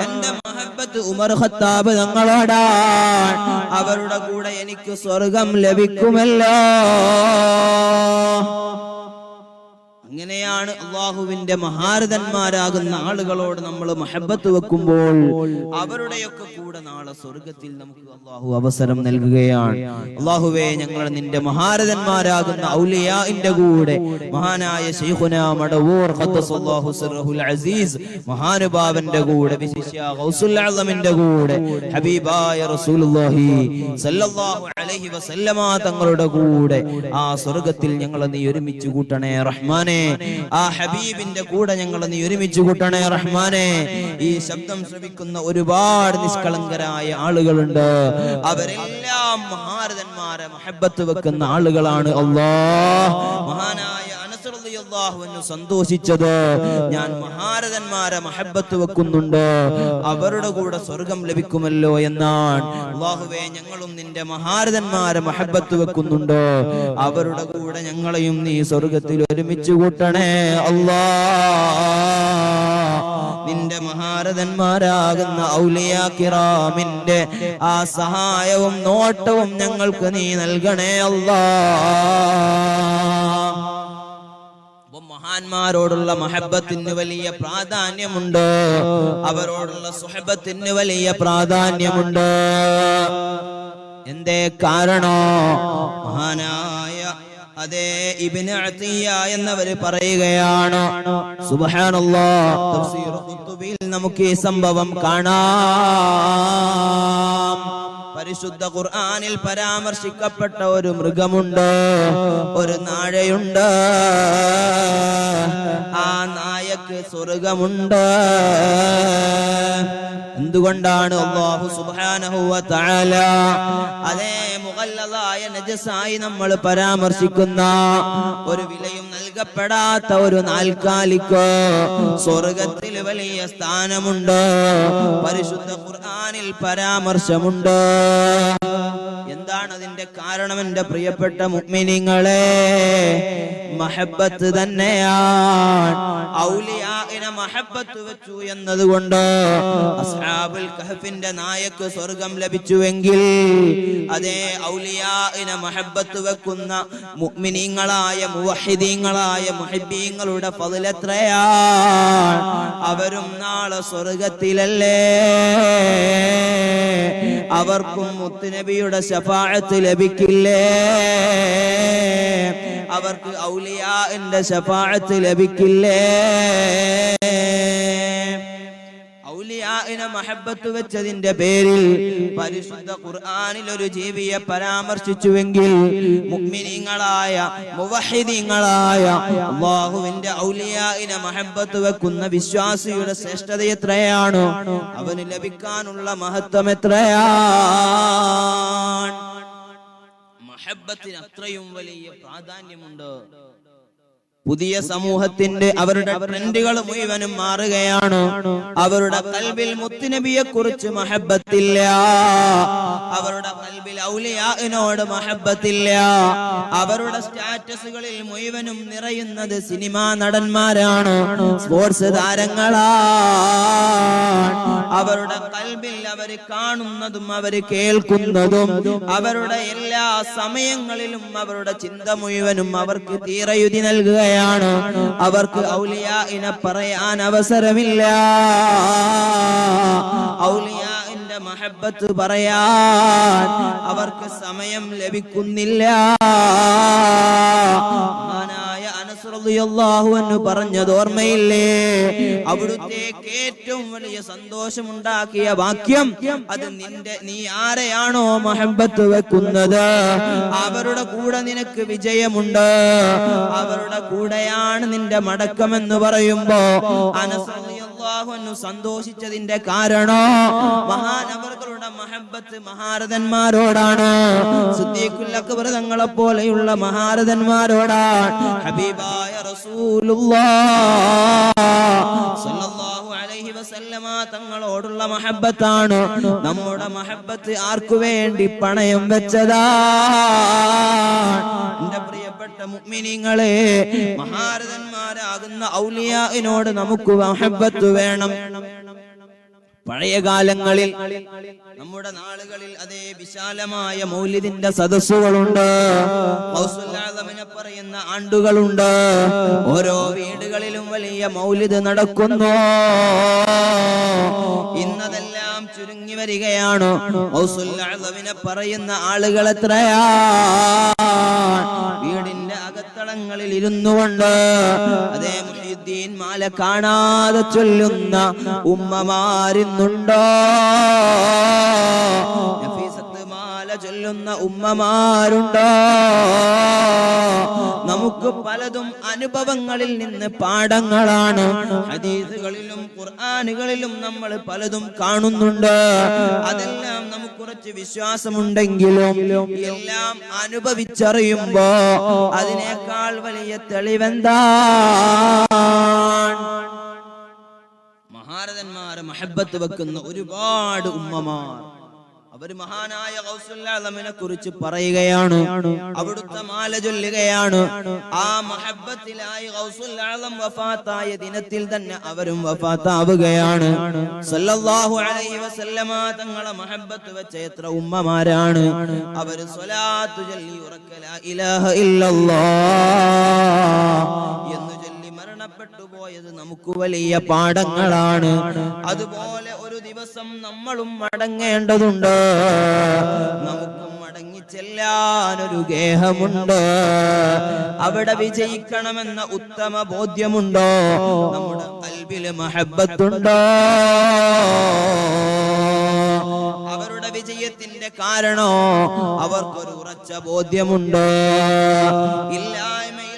Speaker 1: എന്റെ മഹബ്ബത്ത് ഉമർ ഖത്താബ് തങ്ങളോടാണ്. അവരുടെ കൂടെ എനിക്ക് സ്വർഗം ലഭിക്കുമല്ലോ. അങ്ങനെയാണ് അള്ളാഹുവിന്റെ മഹാരഥന്മാരാകുന്ന ആളുകളോട് നമ്മൾ മഹബ്ബത്ത് വെക്കുമ്പോൾ അവരുടെയൊക്കെ കൂടെ നാളെ സ്വർഗത്തിൽ നമുക്ക് അള്ളാഹു അവസരം നൽകുകയാണ്. അള്ളാഹുവേ, ഞങ്ങൾ നിന്റെ മഹാരഥന്മാരാകുന്ന ഔലിയാഇന്റെ കൂടെ മഹാനായ ശൈഖുനാ മടവൂർ ഖദ്ദസല്ലാഹു സിർറഹുൽ അസീസ് മഹാനുഭാവന്റെ കൂടെ, വിശിഷ്യ ഗൗസുൽ അഅ്ലമിന്റെ കൂടെ, ഹബീബായ റസൂലുള്ളാഹി സല്ലല്ലാഹു അലൈഹി വസല്ലമ തങ്ങളുടെ കൂടെ ആ സ്വർഗത്തിൽ ഞങ്ങളെ നീ ഒരുമിച്ച് കൂട്ടണേ റഹ്മാനേ. ആ ഹബീബിന്റെ കൂടെ ഞങ്ങളെ നീ ഒരുമിച്ച് കൂട്ടണേ റഹ്മാനേ. ഈ ശബ്ദം ശ്രവിക്കുന്ന ഒരുപാട് നിഷ്കളങ്കരായ ആളുകളുണ്ട്. അവരെല്ലാം മഹാരഥന്മാരെ മഹബ്ബത്ത് വെക്കുന്ന ആളുകളാണ്. അല്ലാഹ്, മഹാനായ അനസ് റളിയല്ലാഹു അൻഹു സന്തോഷിച്ചത് ഞാൻ മഹാരഥന്മാരെ മഹബ്ബത്ത് വെക്കുന്നുണ്ട്, അവരുടെ കൂടെ സ്വർഗം ലഭിക്കുമല്ലോ എന്നാണ്. അല്ലാഹുവേ, ഞങ്ങളും നിന്റെ മഹാരഥന്മാരെ മഹബ്ബത്ത് വെക്കുന്നുണ്ട്, അവരുടെ കൂടെ ഞങ്ങളെയും നീ സ്വർഗത്തിൽ ഒരുമിച്ച് കൂട്ടണേ അല്ലാഹ്. നിന്റെ മഹാരഥന്മാരാകുന്ന ഔലിയാ കിറാമിന്റെ ആ സഹായവും നോട്ടവും ഞങ്ങൾക്ക് നീ നൽകണേ അല്ലാഹ്. മഹാന്മാരോടുള്ള മഹബ്ബത്തിന് വലിയ പ്രാധാന്യമുണ്ട്, അവരോടുള്ള സുഹബത്തിന് വലിയ പ്രാധാന്യമുണ്ട്. എന്തേ കാരണോ? മഹാനായ അതേ ഇബ്നു അത്തിയ എന്നവര് പറയുകയാണ്, സുബ്ഹാനല്ലാഹ്, തഫ്സീർ ഖുത്ബിൽ നമുക്ക് ഈ സംഭവം കാണാം. പരിശുദ്ധ ഖുർആനിൽ പരാമർശിക്കപ്പെട്ട ഒരു മൃഗമുണ്ട്, ഒരു നായയുണ്ട്. ആ നായക്ക് സ്വർഗമുണ്ട്. എന്തുകൊണ്ടാണ്? അല്ലാഹു സുബ്ഹാനഹു വ തആല അതേ മുഗല്ലദായ നജസായി നമ്മൾ പരാമർശിക്കുന്ന ഒരു വിലയും നൽകപ്പെടാത്ത ഒരു നാൽക്കാലിക്ക് സ്വർഗത്തിൽ വലിയ സ്ഥാനമുണ്ട്. പരിശുദ്ധ ഖുർആനിൽ പരാമർശമുണ്ട്. എന്താണ് അതിന്റെ കാരണം? എന്റെ പ്രിയപ്പെട്ട മുഅ്മിനീങ്ങളെ, മഹബ്ബത്ത് തന്നെയാണ്. ഔലിയാഇനെ മഹബ്ബത്ത് വെച്ചു എന്നതുകൊണ്ട് അസ്ഹാബുൽ കഹ്ഫിന്റെ നായക്ക് സ്വർഗം ലഭിച്ചുവെങ്കിൽ അതേ ഔലിയാഇനെ മഹബ്ബത്ത് വെക്കുന്ന മുഅ്മിനീങ്ങളായ മുവഹിദീങ്ങളായ മുഹിബ്ബീങ്ങളുടെ ഫള് എത്രയാണ്? അവരും നാളെ സ്വർഗത്തിലല്ലേ. അവർക്കും മുത്തുനബിയുടെ ശഫാഅത്ത് ലഭിക്കില്ലേ? അവർക്ക് ഔലിയാഇന്റെ ശഫാഅത്ത് ലഭിക്കില്ലേ? ഔലിയാഇനെ മഹബ്ബത്ത് വെച്ചതിന്റെ പേരിൽ പരിശുദ്ധ ഖുർആനിൽ ഒരു ജീവിയെ പരാമർശിച്ചുവെങ്കിൽ മുഅ്മിനീങ്ങളായ മുവഹിദീങ്ങളായ അല്ലാഹുവിന്റെ ഔലിയാഇനെ മഹബ്ബത്ത് വെക്കുന്ന വിശ്വാസിയുടെ ശ്രേഷ്ഠത എത്രയാണ്? അവന് ലഭിക്കാനുള്ള മഹത്വം എത്രയാണ്? മഹബ്ബത്തിന് അത്രയും വലിയ പ്രാധാന്യമുണ്ട്. പുതിയ സമൂഹത്തിന്റെ അവരുടെ ട്രെൻഡുകൾ മുഴുവനും മാറുകയാണ്. അവരുടെ ഖൽബിൽ മുത്തുനബിയെ കുറിച്ച് മഹബ്ബത്തില്ല, അവരുടെ ഖൽബിൽ ഔലിയാഇനോട് മഹബ്ബത്തില്ല. അവരുടെ സ്റ്റാറ്റസുകളിൽ മുഴുവനും നിറയുന്നത് സിനിമാ നടന്മാരാണ്, സ്പോർട്സ് താരങ്ങളാണ്. അവരുടെ ഖൽബിൽ അവർ കാണുന്നതും അവർ കേൾക്കുന്നതും അവരുടെ എല്ലാ സമയങ്ങളിലും അവരുടെ ചിന്ത മുഴുവനും അവർക്ക് തീറയുതി നൽകുകയാണ്. അവർക്ക് ഔലിയാഇനെ പറയാൻ അവസരമില്ല, ഔലിയാഇന്റെ മഹബ്ബത്ത് പറയാൻ അവർക്ക് സമയം ലഭിക്കുന്നില്ല. മഹാനായ അനസ് റളിയല്ലാഹു അൻഹു പറഞ്ഞത് ഓർമ്മയില്ലേ? അവിടുത്തേക്ക് ഏറ്റവും വലിയ സന്തോഷമുണ്ടാക്കിയ വാക്യം അത് നീ ആരെയാണോ മഹബ്ബത്ത് വെക്കുന്നത് അവരുടെ കൂടെ നിനക്ക് വിജയമുണ്ട്, അവരുടെ കൂടെയാണ് നിന്റെ മടക്കം എന്ന് പറയുമ്പോ അനസ് റളിയല്ലാഹു റളിയല്ലാഹു അൻഹു സന്തോഷിച്ചതിന്റെ കാരണം മഹാനവറുകളുടെ മഹബ്ബത്ത് മഹാരഥന്മാരോടാണ്. സിദ്ദീഖുൽ അക്ബർ തങ്ങളെ പോലെയുള്ള മഹാരഥന്മാരോടാണ്. ഹബീബായ റസൂലുള്ളാഹ് സ്വല്ലല്ലാഹു അലൈഹി വസല്ലമ തങ്ങളോടുള്ള മഹബ്ബത്താണ്. നമ്മുടെ മഹബ്ബത്ത് ആർക്കു വേണ്ടി പണയം വെച്ചതാ? എന്റെ പ്രിയപ്പെട്ട മുഅ്മിനീങ്ങളെ, മഹാരഥന്മാരാകുന്ന ഔലിയാഇനോട് നമുക്ക് മഹബ്ബത്ത് വേണം. പഴയ കാലങ്ങളിൽ നമ്മുടെ നാളുകളിൽ അതേ വിശാലമായ മൗലിദിന്റെ സദസ്സുകളുണ്ട്, ഗൗസുൽ ആലമിനെ പറയുന്ന ആണ്ടുകളുണ്ട്. ഓരോ വീടുകളിലും വലിയ മൗലിദ് നടക്കുന്നു. ഇന്നതെല്ലാം ചുരുങ്ങി വരികയാണ്. ഗൗസുൽ ആലമിനെ പറയുന്ന ആളുകൾ എത്രയാ? വീടിന്റെ അകത്തളങ്ങളിൽ ഇരുന്നു കൊണ്ട് അതേ മുഹീദ്ദീൻ മാല കാണാതെ ചൊല്ലുന്ന ഉമ്മമാരുന്നുണ്ടോ? നഫീസത്ത് മാല ചൊല്ലുന്ന ഉമ്മമാരുണ്ടോ? നമുക്ക് പലതും അനുഭവങ്ങളിൽ നിന്ന് പാഠങ്ങളാണ്. ഹദീസുകളിലും ഖുർആനുകളിലും നമ്മൾ പലതും കാണുന്നുണ്ട്. അതെല്ലാം നമുക്ക് കുറച്ച് വിശ്വാസമുണ്ടെങ്കിലും എല്ലാം അനുഭവിച്ചറിയുമ്പോ അതിനേക്കാൾ വലിയ തെളിവെന്താ? മഹാരഥന്മാരെ മഹബ്ബത്ത് വെക്കുന്ന ഒരുപാട് ഉമ്മമാർ, അവർ മഹാനായ ഗൗസുൽ ആലമിനെ കുറിച്ച് പറയുകയാണ്, അവിടുത്തെ മാല ചൊല്ലുകയാണ്. ആ മഹബ്ബത്തിലായി ഗൗസുൽ ആലം വഫാത്തായ ദിനത്തിൽ തന്നെ അവരും വഫാത്താവുകയാണ്. സല്ലല്ലാഹു അലൈഹി വസല്ലമ തങ്ങളെ മഹബ്ബത്ത് വെച്ച എത്ര ഉമ്മമാരാണ്. അവർ സ്വലാത്തു ചൊല്ലി ഉറക്കെ ലാ ഇലാഹ ഇല്ലല്ലാഹ് എന്ന് മരണപ്പെട്ടു പോയത് നമുക്ക് വലിയ പാഠങ്ങളാണ്. അതുപോലെ ഒരു ദിവസം നമ്മളും മടങ്ങേണ്ടതുണ്ട്. നമുക്കും മടങ്ങി ചെല്ലാനൊരു ഗേഹമുണ്ട്. അവിടെ വിജയിക്കണമെന്ന ഉത്തമ ബോധ്യമുണ്ടോ? നമ്മുടെ ഖൽബില് മഹബ്ബത്തുണ്ടോ? അവരുടെ വിജയത്തിന്റെ കാരണോ അവർക്കൊരു ഉറച്ച ബോധ്യമുണ്ടോ? ഇല്ലായ്മയിൽ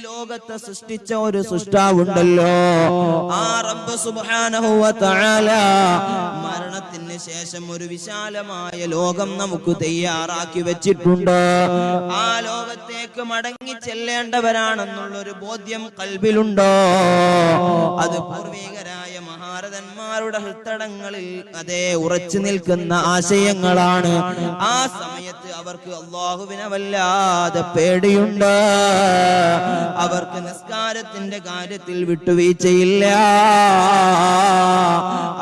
Speaker 1: ലോകത്തെ സൃഷ്ടിച്ച ഒരു സൃഷ്ടാവുണ്ടല്ലോ, ആ റബ്ബ് സുബ്ഹാനഹു വ തആല മരണത്തിന് ശേഷം ഒരു വിശാലമായ ലോകം നമുക്ക് തയ്യാറാക്കി വെച്ചിട്ടുണ്ട്. ആ ലോകത്തേക്ക് മടങ്ങി ചെല്ലേണ്ടവരാണെന്നുള്ളൊരു ബോധ്യം ഖൽബിലുണ്ടോ? അത് പൂർവികരായ മഹാരഥന്മാരുടെ ഹൃത്തടങ്ങളിൽ അതേ ഉറച്ചു നിൽക്കുന്ന ആശയങ്ങളാണ്. ആ സമയത്ത് അവർക്ക് അല്ലാഹുവിനെ വല്ലാതെ പേടിയുണ്ട്. അവർക്ക് നിസ്കാരത്തിന്റെ കാര്യത്തിൽ വിട്ടുവീഴ്ചയില്ല.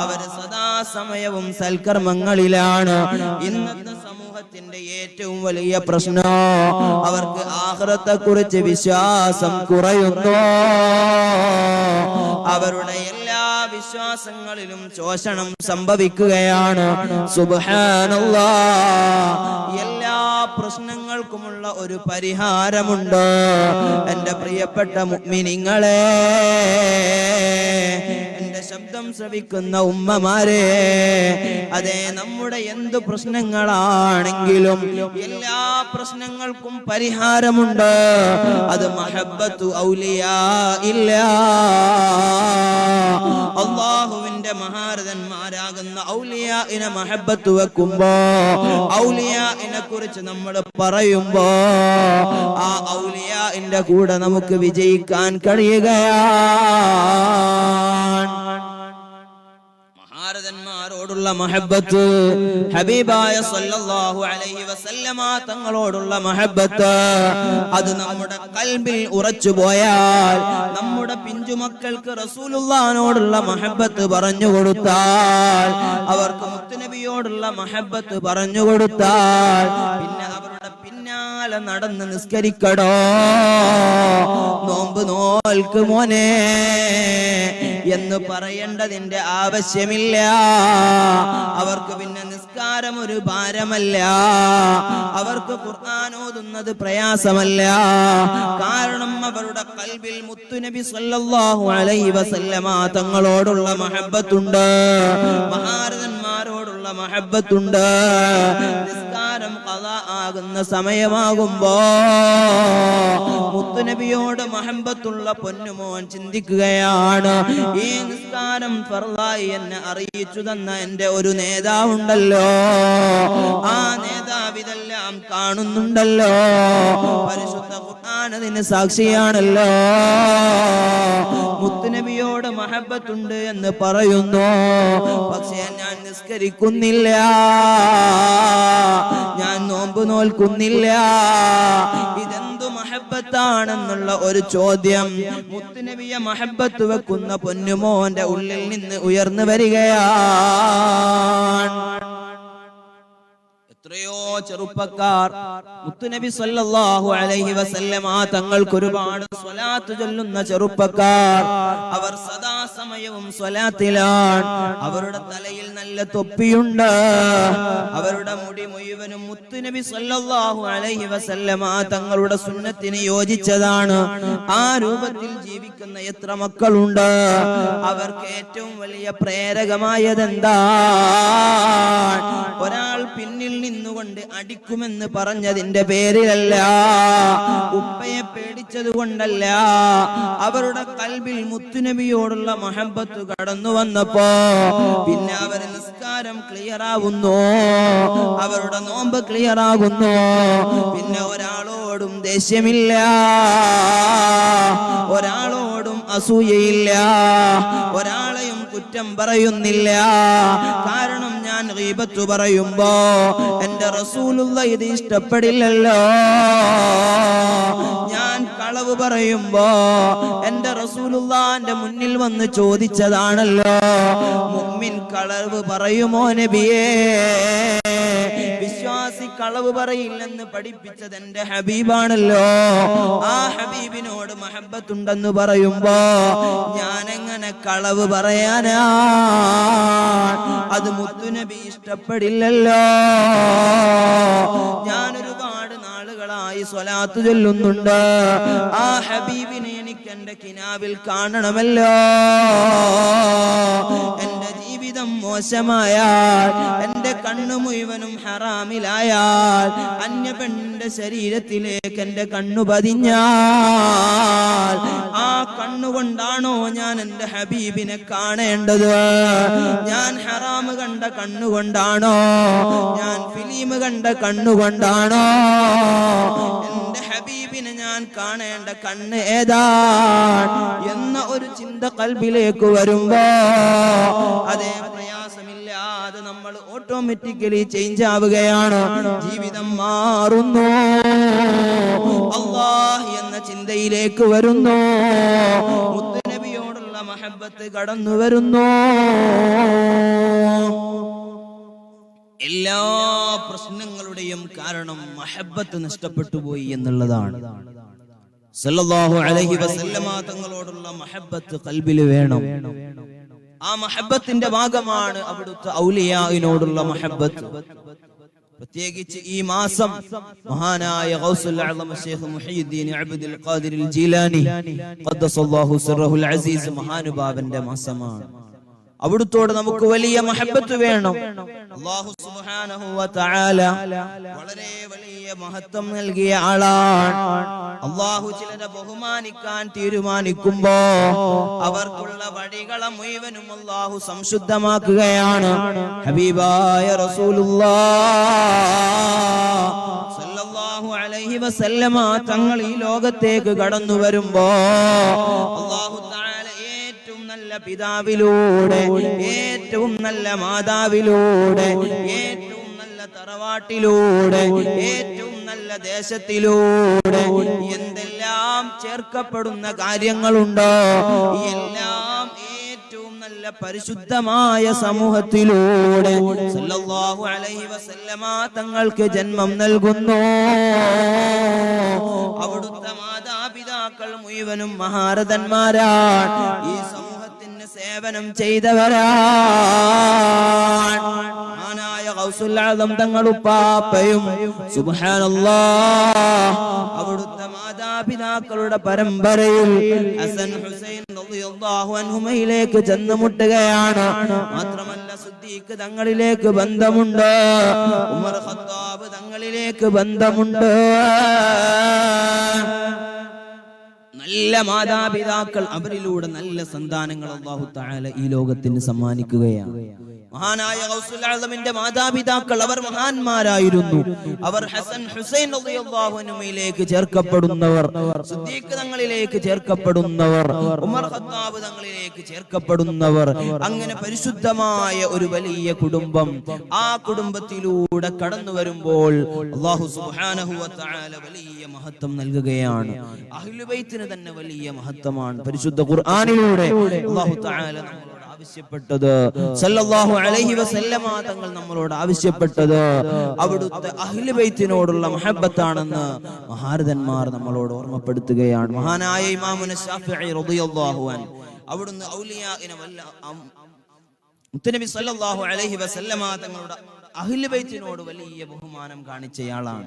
Speaker 1: അവർ സദാസമയവും സൽക്കർമ്മങ്ങളിലാണ്. ഇന്നത്തെ സമൂഹത്തിന്റെ ഏറ്റവും വലിയ പ്രശ്നം അവർക്ക് ആഖിറത്തെ കുറിച്ച് വിശ്വാസം കുറയുന്നു. അവരുടെ എല്ലാ വിശ്വാസങ്ങളിലും ശോഷണം സംഭവിക്കുകയാണ്. സുബ്ഹാനല്ലാഹ്, എല്ലാ പ്രശ്നങ്ങൾക്കുമുള്ള ഒരു പരിഹാരമുണ്ട്. എന്റെ പ്രിയപ്പെട്ട മുഅ്മിനീങ്ങളെ, എന്റെ ശബ്ദം ശ്രവിക്കുന്ന ഉമ്മമാരെ, അതെ, നമ്മുടെ എന്ത് പ്രശ്നങ്ങളാണെങ്കിലും എല്ലാ പ്രശ്നങ്ങൾക്കും പരിഹാരമുണ്ട്. അത് മഹബ്ബത്തു ഔലിയാ ഇല്ല. അല്ലാഹുവിന്റെ മഹാരഥന്മാരാകുന്ന ഔലിയാഇനെ മഹബ്ബത്ത് വെക്കുമ്പോ, ഔലിയാഇനെ കുറിച്ച് നമ്മൾ പറയുമ്പോ, ആ ഔലിയാഇന്റെ കൂടെ നമുക്ക് വിജയിക്കാൻ കഴിയുകയാണ്. മഹാരഥന്മാരോടുള്ള മഹബ്ബത്ത്, ഹബീബായ സല്ലല്ലാഹു അലൈഹി വസല്ലമ തങ്ങളോടുള്ള മഹബ്ബത്ത്, അത് നമ്മുടെ ഖൽബിൽ ഉറച്ചു പോയാൽ, നമ്മുടെ പിഞ്ചുമക്കൾക്ക് റസൂലുള്ളാഹിനോടുള്ള മഹബ്ബത്ത് പറഞ്ഞു കൊടുത്താൽ, അവർക്ക് മുത്തുനബിയോടുള്ള മഹബ്ബത്ത് പറഞ്ഞു കൊടുത്താൽ, പിന്നെ അവരുടെ പിന്നാലെ നടന്ന് നിസ്കരിക്കടോ, നോമ്പ് നോൽക്ക് മോനെ എന്ന് പറയേണ്ടതിന്റെ ആവശ്യമില്ല. അവർക്ക് പിന്നെ നിസ്കാരം ഒരു ഭാരമല്ല. അവർക്ക് ഖുർആൻ ഓതുന്നത് പ്രയാസമല്ല. കാരണം അവരുടെ ഖൽബിൽ മുത്തുനബി സല്ലല്ലാഹു അലൈഹി വസല്ലമ തങ്ങളോടുള്ള മഹബ്ബത്തുണ്ട്, മഹാരഥന്മാരോടുള്ള മഹബ്ബത്തുണ്ട്. നിസ്കാരം നിസ്കാരം ഖളാ ആകുന്ന സമയമാകുമ്പോ മുത്തുനബിയോട് മഹബത്തുള്ള പൊന്നുമോൻ ചിന്തിക്കുകയാണ്, ഈ നിസ്കാരം ഫർളായി എന്നെ അറിയിച്ചു തന്ന എന്റെ ഒരു നേതാവുണ്ടല്ലോ, ആ നേതാവ് ഇതെല്ലാം കാണുന്നുണ്ടല്ലോ, പരിശുദ്ധ ഖുർആൻ അതിന് സാക്ഷിയാണല്ലോ. മുത്തുനബിയോട് മഹബത്തുണ്ട് എന്ന് പറയുന്നു, പക്ഷേ ഞാൻ നിസ്കരിക്കുന്നില്ല, ഞാൻ നോമ്പ് നോൽക്കുന്നില്ല. ഇതെന്തു മഹബത്താണെന്നുള്ള ഒരു ചോദ്യം മുത്തുനബിയെ മഹബത്ത് വെക്കുന്ന പൊന്നുമോന്റെ ഉള്ളിൽ നിന്ന് ഉയർന്നു വരികയാണ്. എത്രയോ ചെറുപ്പക്കാർ മുത്തുനബി സല്ലല്ലാഹു അലൈഹി വസല്ലമ തങ്ങൾക്ക് ഒരുപാട് സ്വലാത്ത് ചൊല്ലുന്ന ചെറുപ്പക്കാർ, അവർ സദാസമയവും സ്വലാത്തിലാണ്. അവരുടെ തലയിൽ നല്ല തൊപ്പിയുണ്ട്, അവരുടെ മുടി മുഴുവനും മുത്തുനബി സല്ലല്ലാഹു അലൈഹി വസല്ലമ തങ്ങളുടെ സുന്നത്തിന് യോജിച്ചതാണ്. ആ രൂപത്തിൽ ജീവിക്കുന്ന എത്ര മക്കളുണ്ട്. അവർക്ക് ഏറ്റവും വലിയ പ്രേരകമായതെന്താ? ഒരാൾ പിന്നിൽ നിന്നുകൊണ്ട് അടിക്കുമെന്ന് പറഞ്ഞതിന്റെ പേരിലല്ല, ഉപ്പയെ പേടിച്ചത് കൊണ്ടല്ല, അവരുടെ കൽബിൽ മുത്തുനബിയോടുള്ള മഹബത്ത് കടന്നു വന്നപ്പോ പിന്നെ അവർ നിസ്കാരം ക്ലിയർ ആകുന്നു, അവരുടെ നോമ്പ് ക്ലിയർ ആകുന്നു. പിന്നെ ഒരാളോടും ദേഷ്യമില്ല, ഒരാളോടും അസൂയയില്ല, ഒരാളെയും കുറ്റം പറയുന്നില്ല. കാരണം ഞാൻ ഗീബത്ത് പറയുമ്പോ എന്റെ റസൂലുള്ള ഇത് ഇഷ്ടപ്പെടില്ലല്ലോ, ഞാൻ കളവ് പറയുമ്പോ എന്റെ റസൂലുള്ളാന്റെ മുന്നിൽ വന്ന് ചോദിച്ചതാണല്ലോ, മുഅ്മിൻ കളവ് പറയുമോ നബിയേ? വിശ്വാസി കളവ് പറയില്ലെന്ന് പഠിപ്പിച്ചത് എന്റെ ഹബീബാണല്ലോ. ആ ഹബീബിനോട് മഹബത്തുണ്ടെന്ന് പറയുമ്പോ ഞാൻ എങ്ങനെ കളവ് പറയാനാ? അത് മുത്തുനബി ഇഷ്ടപ്പെടില്ലല്ലോ. ഞാൻ ഒരുപാട് നാളുകളായി സ്വലാത്ത് ചൊല്ലുന്നുണ്ട്, ആ ഹബീബിനെ എനിക്ക് എന്റെ കിനാവിൽ കാണണമല്ലോ. എന്റെ ജീവിതം മോശമായാൽ, എന്റെ കണ്ണു മുഴുവനും ഹറാമിലായാൽ, അന്യ പെണ്ണിന്റെ ശരീരത്തിലേക്ക് എന്റെ കണ്ണു പതിഞ്ഞാൽ, ആ കണ്ണുകൊണ്ടാണോ ഞാൻ എന്റെ ഹബീബിനെ കാണേണ്ടത്? ഞാൻ ഹറാമ് കണ്ട കണ്ണുകൊണ്ടാണോ? ഞാൻ ഫിലിം കണ്ട കണ്ണുകൊണ്ടാണോ? എന്റെ ഹബീബിനെ ഞാൻ കാണേണ്ട കണ്ണ് ഏതാണ് എന്ന ഒരു ചിന്ത കൽബിലേക്ക് വരുമ്പോ അതേ പ്രയാസമില്ലാതെ നമ്മൾ ഓട്ടോമാറ്റിക്കലി ചേഞ്ച് ആവുകയാണ്, ജീവിതം മാറുന്നു, അല്ലാഹ് എന്ന ചിന്തയിലേക്ക് വരുന്നു, മുത്തുനബിയോടുള്ള മഹബത്ത് കടന്നു വരുന്നു. എല്ലാ പ്രശ്നങ്ങളുടെയും കാരണം മഹബത്ത് നഷ്ടപ്പെട്ടു പോയി എന്നുള്ളതാണ്. സല്ലല്ലാഹു അലൈഹി വസല്ലമ തങ്ങളോടുള്ള മഹബത്ത് ഖൽബിൽ വേണം. ആ മഹബത്തിന്റെ ഭാഗമാണ് അവിടുത്തെ ഔലിയായിനോടുള്ള മഹബത്ത്. പ്രത്യേകിച്ച് ഈ മാസം മഹാനായ ഗൗസുൽ അഅ്ലം ശൈഖ് മുഹയ്യിദ്ദീൻ അബ്ദുൽ ഖാദിർ അൽ ജീലാനി ഖദ്ദസല്ലാഹു സിർറഹുൽ അസീസ് മഹാനുഭാവന്റെ മാസമാണ്. അവിടുത്തോട് നമുക്ക് വലിയ മഹബത്ത് വേണം. അല്ലാഹു സുബ്ഹാനഹു വ തആല വളരെ വലിയ മഹത്വം നൽകിയ ആളാണ്. അല്ലാഹു ചിലരെ ബഹുമാനിക്കാൻ തീരുമാനിക്കുമ്പോ അവർക്കുള്ള വഴികളെ മുഴുവനും അല്ലാഹു സംശുദ്ധമാക്കുകയാണ്. ഹബീബായ റസൂലുള്ളാഹ് സല്ലല്ലാഹു അലൈഹി വസല്ലമ തങ്ങൾ ഈ ലോകത്തേക്ക് കടന്നു വരുമ്പോ അല്ലാഹു നല്ല പിതാവിലൂടെ, ഏറ്റവും നല്ല മാതാവിലൂടെ, ഏറ്റവും നല്ല തറവാട്ടിലൂടെ, ഏറ്റവും നല്ല ദേശത്തിലൂടെ എന്തെല്ലാം ചേർക്കപ്പെടുന്ന കാര്യങ്ങളുണ്ടോ എല്ലാം ഏറ്റവും നല്ല പരിശുദ്ധമായ സമൂഹത്തിലൂടെ സല്ലല്ലാഹു അലൈഹി വസല്ലമ തങ്ങൾക്ക് ജന്മം നൽകുന്നു. അവിടുത്തെ മാതാപിതാക്കൾ മുഴുവനും മഹാരഥന്മാരാണ്, ഈ സമൂഹത്തിന് സേവനം ചെയ്തവരാണ്. മഹാനായ ഗൗസുൽ ആദം തങ്ങൾ ഉപ്പാപ്പയും സുബ്ഹാനല്ലാഹ് അവിടുത്തെ മാതാപിതാക്കളുടെ പരമ്പരയിൽ ഹസൻ ഹുസൈൻ റളിയല്ലാഹു അൻഹുമയിലേക്ക് ചെന്നുമുട്ടുകയാണ്. മാത്രമല്ല സിദ്ദീഖ് തങ്ങളിലേക്ക് ബന്ധമുണ്ട്, ഉമർ ഖത്താബ് തങ്ങളിലേക്ക് ബന്ധമുണ്ട്. നല്ല മാതാപിതാക്കൾ, അവരിലൂടെ നല്ല സന്താനങ്ങൾ അല്ലാഹു തആല ഈ ലോകത്തിന് സമ്മാനിക്കുകയാണ്. മഹാനായ ഗൗസുൽ ആസമിന്റെ മാതാപിതാക്കൾ അവർ മഹാന്മാരായിരുന്നു. അവർ ഹസൻ ഹുസൈൻ റളിയല്ലാഹു അൻഹുവിലേക്ക് ചേർക്കപ്പെടുന്നവർ, സിദ്ദീഖ് തങ്ങളിലേക്ക് ചേർക്കപ്പെടുന്നവർ, ഉമർ ഖത്താബ് തങ്ങളിലേക്ക് ചേർക്കപ്പെടുന്നവർ, അങ്ങനെ പരിശുദ്ധമായ ഒരു വലിയ കുടുംബം. ആ കുടുംബത്തിലൂടെ കടന്നു വരുമ്പോൾ അല്ലാഹു സുബ്ഹാനഹു വ തആല വലിയ മഹത്വം നൽകുകയാണ്. അഹ്ലുൽ ബൈത്തിന് തന്നെ വലിയ മഹത്വമാണ്. പരിശുദ്ധ ഖുർആനിലൂടെ അല്ലാഹു തആല ആവശ്യപ്പെട്ടത്, സല്ലല്ലാഹു അലൈഹി വസല്ലമ തങ്ങൾ നമ്മളോട് ആവശ്യപ്പെട്ടത് അവിടുത്തെ അഹ്ലു ബൈത്തിനോടുള്ള മഹബ്ബത്താണെന്ന് മഹാരഥന്മാർ നമ്മളോട് ഓർമ്മപ്പെടുത്തുകയാണ്. മഹാനായ ഇമാമുന ശാഫിഈ റളിയല്ലാഹു അൻഹു അവിടുന്ന് ഔലിയാഇനെ മുത്തനബി സല്ലല്ലാഹു അലൈഹി വസല്ലമ തങ്ങളുടെ അഹ്ലു ബൈത്തിനോട് വലിയ ബഹുമാനം കാണിച്ചയാളാണ്.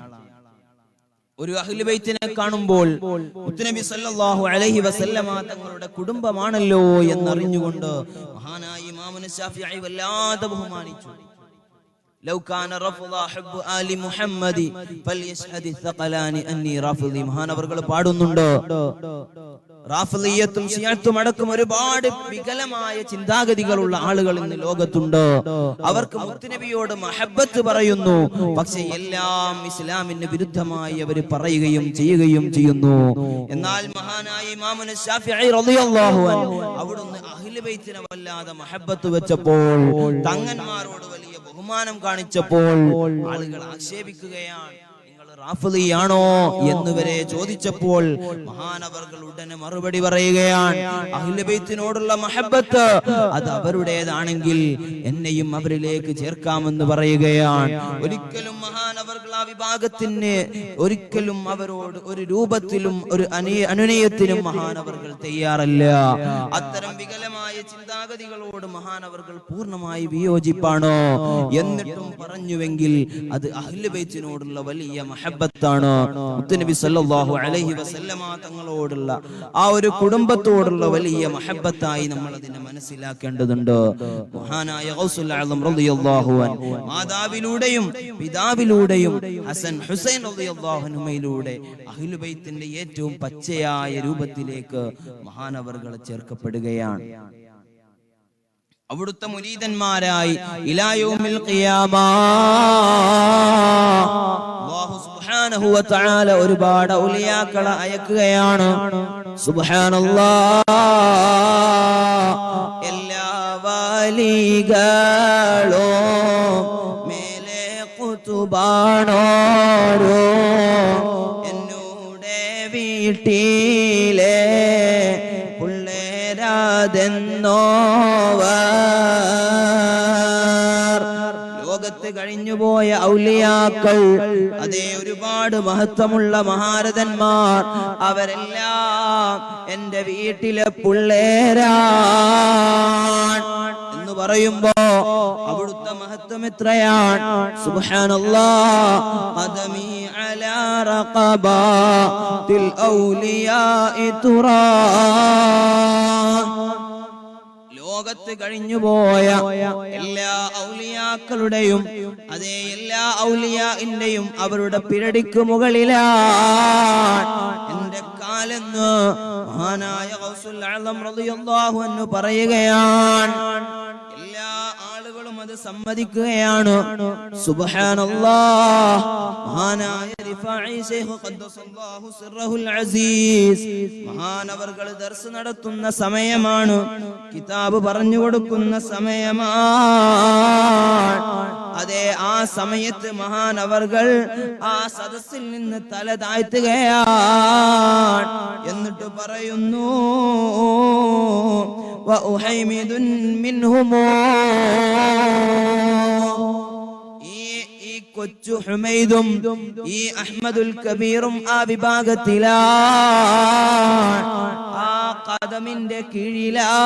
Speaker 1: ഒരു അഹ്ലു ബൈത്തിനെ കാണുമ്പോൾ മുത്തനബി സല്ലല്ലാഹു അലൈഹി വസല്ലമ തങ്ങളുടെ കുടുംബമാണല്ലോ എന്നറിഞ്ഞുകൊണ്ട് മഹാനായ ഇമാമുന ശാഫിഈ വല്ലാതെ ബഹുമാനിച്ചു. ലൗ കാന റഫ്ള ഹബ്ബു ആലി മുഹമ്മദി ഫൽയശ്ഹദി ثقلان അന്നി റാഫിളി. മഹാനവർകൾ പാടുന്നുണ്ട്, റാഫിളിയത്തും ശിയത്തും അടക്കം ഒരുപാട് വികലമായ ചിന്താഗതികളുള്ള ആളുകൾ ഇന്ന് ലോകത്തുണ്ട്. അവർക്ക് മുത്തുനബിയോട് മഹബ്ബത്ത് പറയുന്നു, പക്ഷെ എല്ലാം ഇസ്ലാമിന് വിരുദ്ധമായി അവർ പറയുകയും ചെയ്യുകയും ചെയ്യുന്നു. എന്നാൽ മഹാനായ ഇമാമുന ശാഫിഈ റളിയല്ലാഹു അൻഹു അവിടുന്ന് അഹ്ലു ബൈത്തിനെ വല്ലാതെ മഹബ്ബത്ത് വെച്ചപ്പോൾ, തങ്ങന്മാരോട് വലിയ ബഹുമാനം കാണിച്ചപ്പോൾ ആളുകൾ ആക്ഷേപിക്കുകയാണ്, റാഫിളിയാണോ എന്നുവരെ ചോദിച്ചപ്പോൾ മഹാനവർകൾ ഉടനെ മറുപടി പറയുകയാണ്, അഹ്ലു ബൈത്തിനോടുള്ള മഹബ്ബത്ത് അത് അവരുടേതാണെങ്കിൽ എന്നെയും അവരിലേക്ക് ചേർക്കാമെന്ന് പറയുകയാണ്. ഒരിക്കലും മഹാനവർകൾ ആ വിഭാഗത്തിന് ഒരിക്കലും അവരോട് ഒരു രൂപത്തിലും ഒരു അനുനയത്തിനും മഹാനവർകൾ തയ്യാറല്ല. അത്തരം വികലമായ ചിന്താഗതികളോട് മഹാനവർകൾ പൂർണ്ണമായി വിയോജിപ്പാണ്. എന്നിട്ടും പറഞ്ഞുവെങ്കിൽ അത് അഹ്ലു ബൈത്തിനോടുള്ള വലിയ മഹബ്ബത്താണ്. മുത്തുനബി സല്ലല്ലാഹു അലൈഹി വസല്ലമ തങ്ങളോടുള്ള ആ ഒരു കുടുംബത്തോടുള്ള വലിയ മഹബ്ബത്തായി നമ്മൾ അതിനെ മനസ്സിലാക്കേണ്ടതുണ്ട്. മഹാനായ ഗൗസുൽ ആസം റളിയല്ലാഹു അൻഹു മാതാവിലൂടെയും പിതാവിലൂടെയും ഹസൻ ഹുസൈൻ റളിയല്ലാഹു അൻഹുമയിലൂടെ അഹ്ലു ബൈത്തിന്റെ ഏറ്റവും പച്ചയായ രൂപത്തിലേക്ക് മഹാനവർകൾ ചേർക്കപ്പെടുകയാണ്. അവിടുത്തെ മുരീദന്മാരായി ഇലാ യൗമിൽ ഖിയാമ അല്ലാഹു സുബ്ഹാനഹു വ തആല ഒരുപാട് ഔലിയാക്കളെ അയക്കുകയാണ്. സുബ്ഹാനല്ലാഹ്, എല്ലാ വലികളോ മേലെ ഖുതുബാണോരോ എന്നോടെ വീട്ടിലെ ലോകത്ത് കഴിഞ്ഞുപോയ ഔലിയാക്കൾ, അതേ ഒരുപാട് മഹത്വമുള്ള മഹാരഥന്മാർ, അവരെല്ലാം എന്റെ വീട്ടിലെ പിള്ളേരാണ് എന്ന് പറയുമ്പോ അവിടുത്തെ മഹത്വം എത്രയാണ്. സുബ്ഹാനല്ലാഹ്, ഖദമി അലാ റഖബാതിൽ ഔലിയാഇ തുറാ. ലോകത്ത് കഴിഞ്ഞുപോയ എല്ലാ ഔലിയാക്കളുടെയും അതേ എല്ലാ ഔലിയാഇന്റെയും അവരുടെ പിരടിക്ക് മുകളിലാണ് എന്റെ കാലെന്ന് മഹാനായ ഗൗസുൽ ആസം റളിയല്ലാഹു അൻഹു പറയുകയാണ്. എല്ലാ ആളുകളും അത് സമ്മതിക്കുകയാണ്. സുബ്ഹാനല്ലാഹ്, മഹാനായ റിഫാഈ ശൈഖ് ഖദ്ദസല്ലാഹു സിർറഹുൽ അസീസ് മഹാനവർകൾ ദർസ് നടത്തുന്ന സമയമാണ്, കിതാബ് പറഞ്ഞു കൊടുക്കുന്ന സമയമാണ്. അതേ ആ സമയത്ത് മഹാനവർകൾ ആ സദസ്സിൽ നിന്ന് തല താഴ്ത്തുകയാണ്. എന്നിട്ട് പറയുന്നു, വഉഹൈമിദുൻ മിൻഹുമോ, ഈ കൊച്ചു ഹുമൈദും ഈ അഹ്മദുൽ കബീറും ആ വിഭാഗത്തിലാണ്, ആ ഖദമിന്റെ കീഴിലാണ്.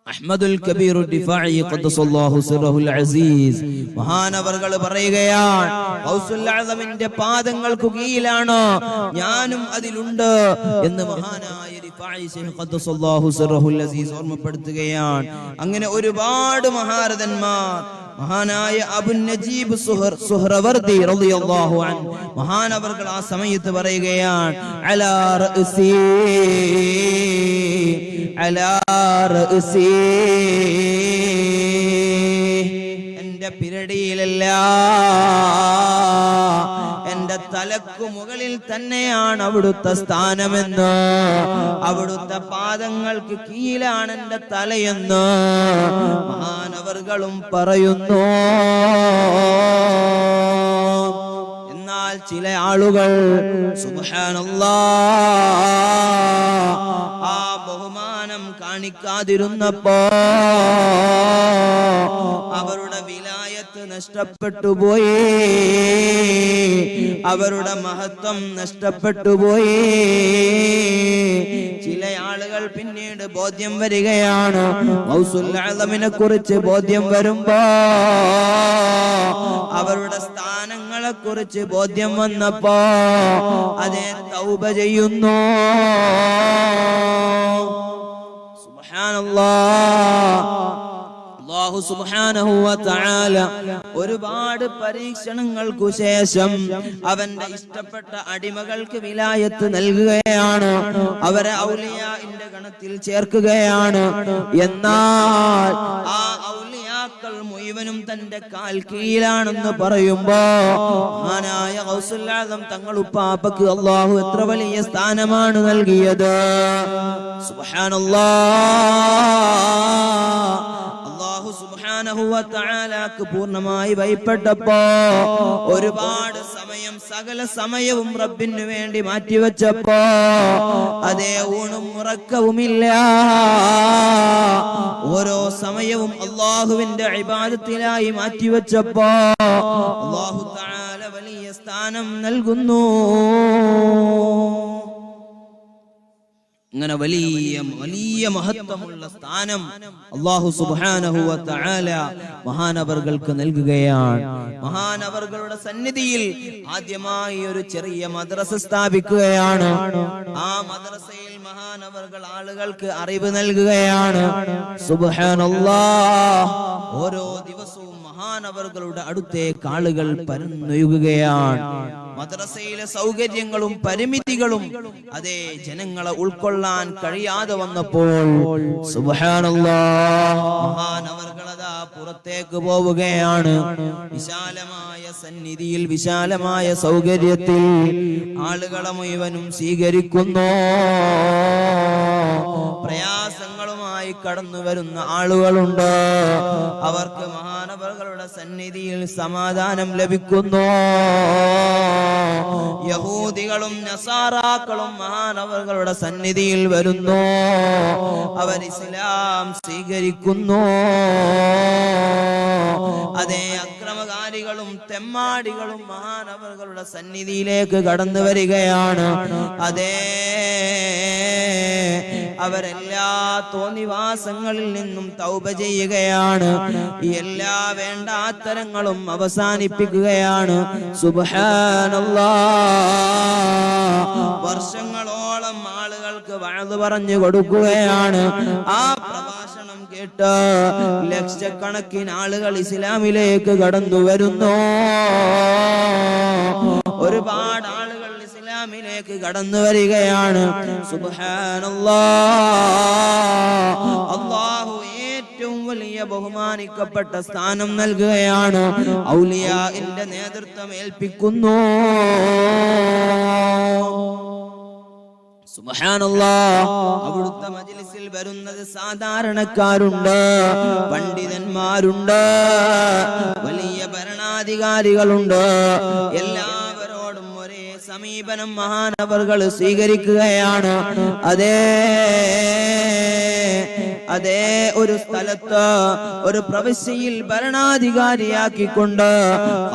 Speaker 1: അഹ്മദുൽ കബീർ ദിഫാഇ ഖദ്ദസല്ലാഹു സിർറഹുൽ അസീസ് മഹാനവർകൾ പറയുകയാണ്, ഗൗസുൽ ആസമിന്റെ പാദങ്ങൾക്ക് കീഴിലാണ് ഞാനും അതിലുണ്ട് എന്ന് മഹാനായ റിഫാഇ ശൈഖ് ഖദ്ദസല്ലാഹു സിർറഹുൽ അസീസ് ഓർമ്മപ്പെടുത്തുകയാണ്. അങ്ങനെ ഒരുപാട് മഹാരഥന്മാർ, മഹാനായ അബു നജീബ് സുഹ്റവർദി റളിയല്ലാഹു അൻഹു മഹാനവർകൾ ആ സമയത്ത് പറയുകയാണ്, അലാ റഅസി അലാ റഅസി, എന്റെ പിരടിയിലല്ല, എന്റെ തലക്കു മുകളിൽ തന്നെയാണ് അവിടുത്തെ സ്ഥാനമെന്ന്, അവിടുത്തെ പാദങ്ങൾക്ക് കീഴിലാണ് എന്റെ തലയെന്ന് മഹാനവർകളും പറയുന്നു. എന്നാൽ ചില ആളുകൾ സുബ്ഹാനല്ലാഹ് ആ ബഹുമാനം കാണിക്കാതിരുന്നപ്പോ അവരുടെ വിലായത്ത് നഷ്ടപ്പെട്ടു പോയി, അവരുടെ മഹത്വം നഷ്ടപ്പെട്ടു പോയി. ചില ആളുകൾ പിന്നീട് ബോധ്യം വരികയാണ്, ഗൗസുൽ ആലമിനെ കുറിച്ച് ബോധ്യം വരുമ്പോ, അവരുടെ സ്ഥാനങ്ങളെ കുറിച്ച് ബോധ്യം വന്നപ്പോ അതേ തൗബ ചെയ്യുന്നു. സുബ്ഹാനല്ലാഹ്. അല്ലാഹു സുബ്ഹാനഹു വ തആല ഒരുപാട് പരീക്ഷണങ്ങൾക്കു ശേഷം അവന്റെ ഇഷ്ടപ്പെട്ട അടിമകൾക്ക് വിലായത്ത് നൽകുകയാണ്, അവരെ ഔലിയാഇന്റെ ഗണത്തിൽ ചേർക്കുകയാണ്. എന്നാൽ ആ ഔലിയാക്കൾ മുഴുവനും തന്റെ കാൽ കീഴിലാണെന്ന് പറയുമ്പോ മഹാനായ ഗൗസുൽ ആസം തങ്ങൾ ഉപ്പാപ്പക്ക് അല്ലാഹു എത്ര വലിയ സ്ഥാനമാണ് നൽകിയത്. സുബ്ഹാനല്ലാഹ്. അല്ലാഹു സുബ്ഹാനഹു വ തആലക്ക് പൂർണ്ണമായി ഭയപ്പെട്ടപ്പോ ഒരുപാട് സമയം, സകല സമയവും റബ്ബിനു വേണ്ടി മാറ്റിവെച്ചപ്പോ അതേ ഊണും ഉറക്കവുമില്ല, ഓരോ സമയവും അല്ലാഹുവിന്റെ ഇബാദത്തിലായി മാറ്റിവെച്ചപ്പോ അല്ലാഹു തആല വലിയ സ്ഥാനം നൽകുന്നു. ഇങ്ങനെ വലിയ വലിയ മഹത്വമുള്ള സ്ഥാനം അല്ലാഹു സുബ്ഹാനഹു വ തആല മഹാനവർകൾക്ക് നൽകുകയാണ്. മഹാനവർകളുടെ സന്നിധിയിൽ ആദ്യമായി ഒരു ചെറിയ മദ്രസ സ്ഥാപിക്കുകയാണ്. ആ മദ്രസയിൽ മഹാനവർകൾ ആളുകൾക്ക് അറിവ് നൽകുകയാണ്. സുബ്ഹാനല്ലാഹ്. ഓരോ ദിവസവും മഹാനവർകളുടെ അടുത്തേക്ക് ആളുകൾ പരന്നൊഴുകുകയാണ്. മദ്രസയിലെ സൗകര്യങ്ങളും പരിമിതികളും അതേ ജനങ്ങളെ ഉൾക്കൊള്ളാൻ കഴിയാതെ വന്നപ്പോൾ സുബ്ഹാനല്ലാഹ് മഹാനവർകളതാ പുറത്തേക്ക് പോവുകയാണ്. വിശാലമായ സന്നിധിയിൽ, വിശാലമായ സൗകര്യത്തിൽ ആളുകളെ മുഴുവനും സ്വീകരിക്കുന്നു. പ്രയാസങ്ങളുമായി കടന്നു വരുന്ന ആളുകളുണ്ട്, അവർക്ക് മഹാനവർകളുടെ സന്നിധിയിൽ സമാധാനം ലഭിക്കുന്നു. യഹൂദികളും നസാറാക്കളും മഹാനവർകളുടെ സന്നിധിയിൽ വരുന്നു, അവർ ഇസ്ലാം സ്വീകരിക്കുന്നു. അതേ അക്രമകാരികളും തെമ്മാടികളും മഹാനവർകളുടെ സന്നിധിയിലേക്ക് കടന്നു വരികയാണ്. അതേ അവരെല്ലാ തോന്നിവാസങ്ങളിൽ നിന്നും തൗബ ചെയ്യുകയാണ്, എല്ലാ വേണ്ടാത്തരങ്ങളും അവസാനിപ്പിക്കുകയാണ്. സുബ്ഹാനല്ലാഹ്. വർഷങ്ങളോളം ആളുകൾക്ക് വഅദ് പറഞ്ഞു കൊടുക്കുകയാണ്. ആ പ്രഭാഷണം കേട്ട് ലക്ഷക്കണക്കിന് ആളുകൾ ഇസ്ലാമിലേക്ക് കടന്നു വരുന്നു. ഒരുപാട് ആളുകൾ ഇസ്ലാമിലേക്ക് കടന്നു വരികയാണ്. സുബ്ഹാനല്ലാഹ്. അല്ലാഹു ഏറ്റവും വലിയ ബഹുമാനിക്കപ്പെട്ട സ്ഥാനം നൽകുകയാണ്, ഔലിയാഇന്റെ നേതൃത്വം ഏൽപ്പിക്കുന്നു. സുബ്ഹാനല്ലാഹ്. അവിടുത്തെ മജ്ലിസിൽ വരുന്നത് സാധാരണക്കാരുണ്ട്, പണ്ഡിതന്മാരുണ്ട്, വലിയ ഭരണാധികാരികളുണ്ട്. എല്ലാവരോടും ഒരേ സമീപനം മഹാനവർകൾ സ്വീകരിക്കുകയാണ്. അതേ ഒരു സ്ഥലത്ത് ഒരു പ്രവിശ്യയിൽ ഭരണാധികാരിയാക്കിക്കൊണ്ട്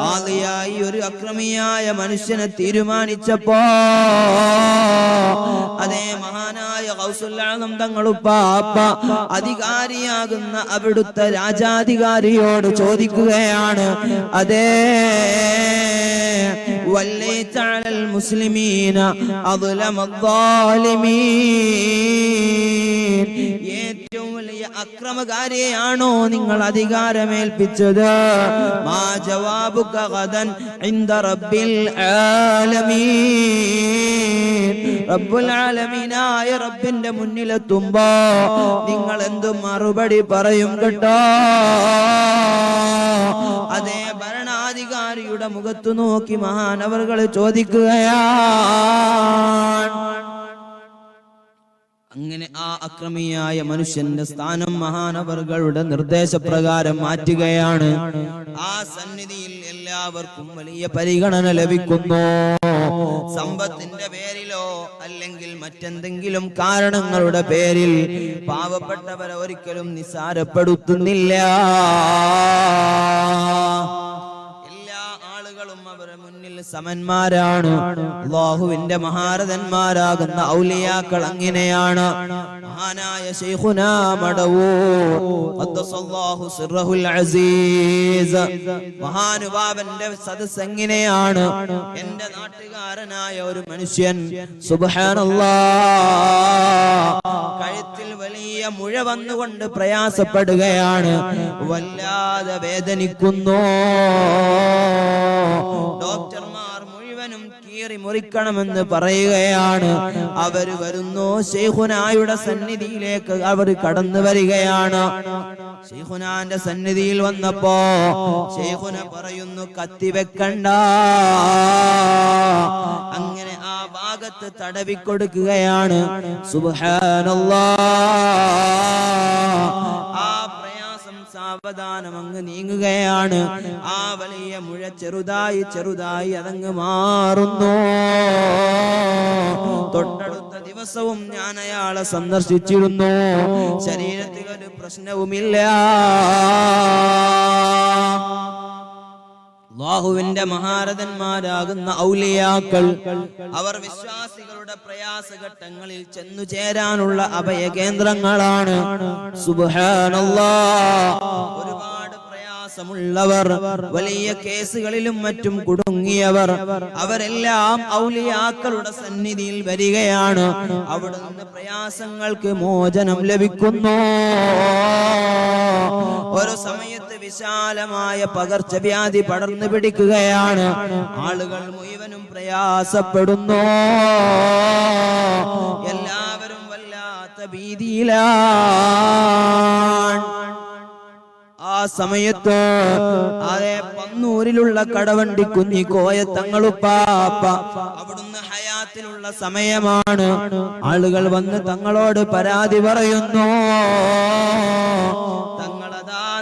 Speaker 1: ആദിയായി ഒരു അക്രമിയായ മനുഷ്യനെ തീരുമാനിച്ചപ്പോ അതേ മഹാനായ ഗൗസുൽ ആസം തങ്ങളുപ്പാപ്പ അധികാരിയാകുന്ന അവിടുത്തെ രാജാധികാരിയോട് ചോദിക്കുകയാണ്, അതേ വല്ലൈത അലൽ മുസ്ലിമീന അദ്ലമ الظالمين. ഏറ്റവും വലിയ അക്രമകാരിയെയാണോ നിങ്ങൾ അധികാരമേൽപ്പിച്ചത്? മാ ജവാബുക ഗദൻ ഇൻദ റബ്ബിൽ ആലമീൻ. റബ്ബുൽ ആലമീനായ റബ്ബിന്റെ മുന്നിലെത്തുമ്പോ നിങ്ങൾ എന്തു മറുപടി പറയും കേട്ടോ? അതേ ഭരണാധികാരിയുടെ മുഖത്തു നോക്കി മഹാനവറുകൾ ചോദിക്കുകയാണ്. അങ്ങനെ ആ അക്രമിയായ മനുഷ്യന്റെ സ്ഥാനം മഹാനവറുകളുടെ നിർദ്ദേശപ്രകാരം മാറ്റുകയാണ്. ആ സന്നിധിയിൽ എല്ലാവർക്കും വലിയ പരിഗണന ലഭിക്കുന്നു. സമ്പത്തിന്റെ പേരിലോ അല്ലെങ്കിൽ മറ്റെന്തെങ്കിലും കാരണങ്ങളുടെ പേരിൽ പാവപ്പെട്ടവരെ ഒരിക്കലും നിസ്സാരപ്പെടുത്തുന്നില്ല. അവരുടെ മുന്നിൽ സമന്മാരാണ്. അല്ലാഹുവിന്റെ മഹാരഥന്മാരാകുന്ന ഔലിയാക്കൾ അങ്ങനെയാണ്. മഹാനായ ശൈഖുനാ മടവൂർ ഖദ്ദസല്ലാഹു സിർറഹുൽ അസീസ് മഹാനുഭാവന്റെ സദസ്സ് എങ്ങനെയാണ്? എന്റെ നാട്ടുകാരനായ ഒരു മനുഷ്യൻ സുബ്ഹാനല്ലാഹ് കഴുത്തിൽ വലിയ മുഴ വന്നുകൊണ്ട് പ്രയാസപ്പെടുകയാണ്. വല്ലാതെ വേദനിക്കുന്നു. ഡോക്ടർമാർ മുഴുവനും കീറി മുറിക്കണമെന്ന് പറയുകയാണ്. അവർ വരുന്നു. ശൈഖുനായുടെ സന്നിധിയിലേക്ക് അവർ കടന്നു വരികയാണ്. ശൈഖുനാന്റെ സന്നിധിയിൽ വന്നപ്പോ ശൈഖുന പറയുന്നു, കത്തിവെക്കണ്ട. അങ്ങനെ ആ ഭാഗത്ത് തടവിക്കൊടുക്കുകയാണ്. സുബ്ഹാനല്ലാഹ്. ആ സാവധാനം അങ്ങ് നീങ്ങുകയാണ്. ആ വലിയ മുഴ ചെറുതായി ചെറുതായി അതങ്ങ് മാറുന്നു. തൊട്ടടുത്ത ദിവസവും ഞാൻ അയാളെ സന്ദർശിച്ചിരുന്നു. ശരീരത്തിൽ ഒരു പ്രശ്നവുമില്ല. അല്ലാഹുവിന്റെ മഹാരഥന്മാരാകുന്ന ഔലിയാക്കൾ അവർ വിശ്വാസികളുടെ പ്രയാസഘട്ടങ്ങളിൽ ചെന്നു ചേരാനുള്ള അഭയകേന്ദ്രങ്ങളാണ്. സുബ്ഹാനല്ലാഹ്. ഒരുപാട് പ്രയാസമുള്ളവർ, വലിയ കേസുകളിലും മറ്റും കുടുങ്ങിയവർ, അവരെല്ലാം ഔലിയാക്കളുടെ സന്നിധിയിൽ വരികയാണ്. അവിടെ നിന്ന് പ്രയാസങ്ങൾക്ക് മോചനം ലഭിക്കുന്നു. ഒരു സമയത്ത് വിശാലമായ പകർച്ചവ്യാധി പടർന്നു പിടിക്കുകയാണ്. ആളുകൾ മുഴുവനും പ്രയാസപ്പെടുന്നു. എല്ലാവരും വല്ലാത്ത ഭീതിയിലാണ്. ആ സമയത്ത് അതേ പന്നൂരിലുള്ള കടവണ്ടി കുഞ്ഞി കോയ തങ്ങളുപ്പാപ്പ അവിടുന്ന് ഹയാത്തിലുള്ള സമയമാണ്. ആളുകൾ വന്ന് തങ്ങളോട് പരാതി പറയുന്നു.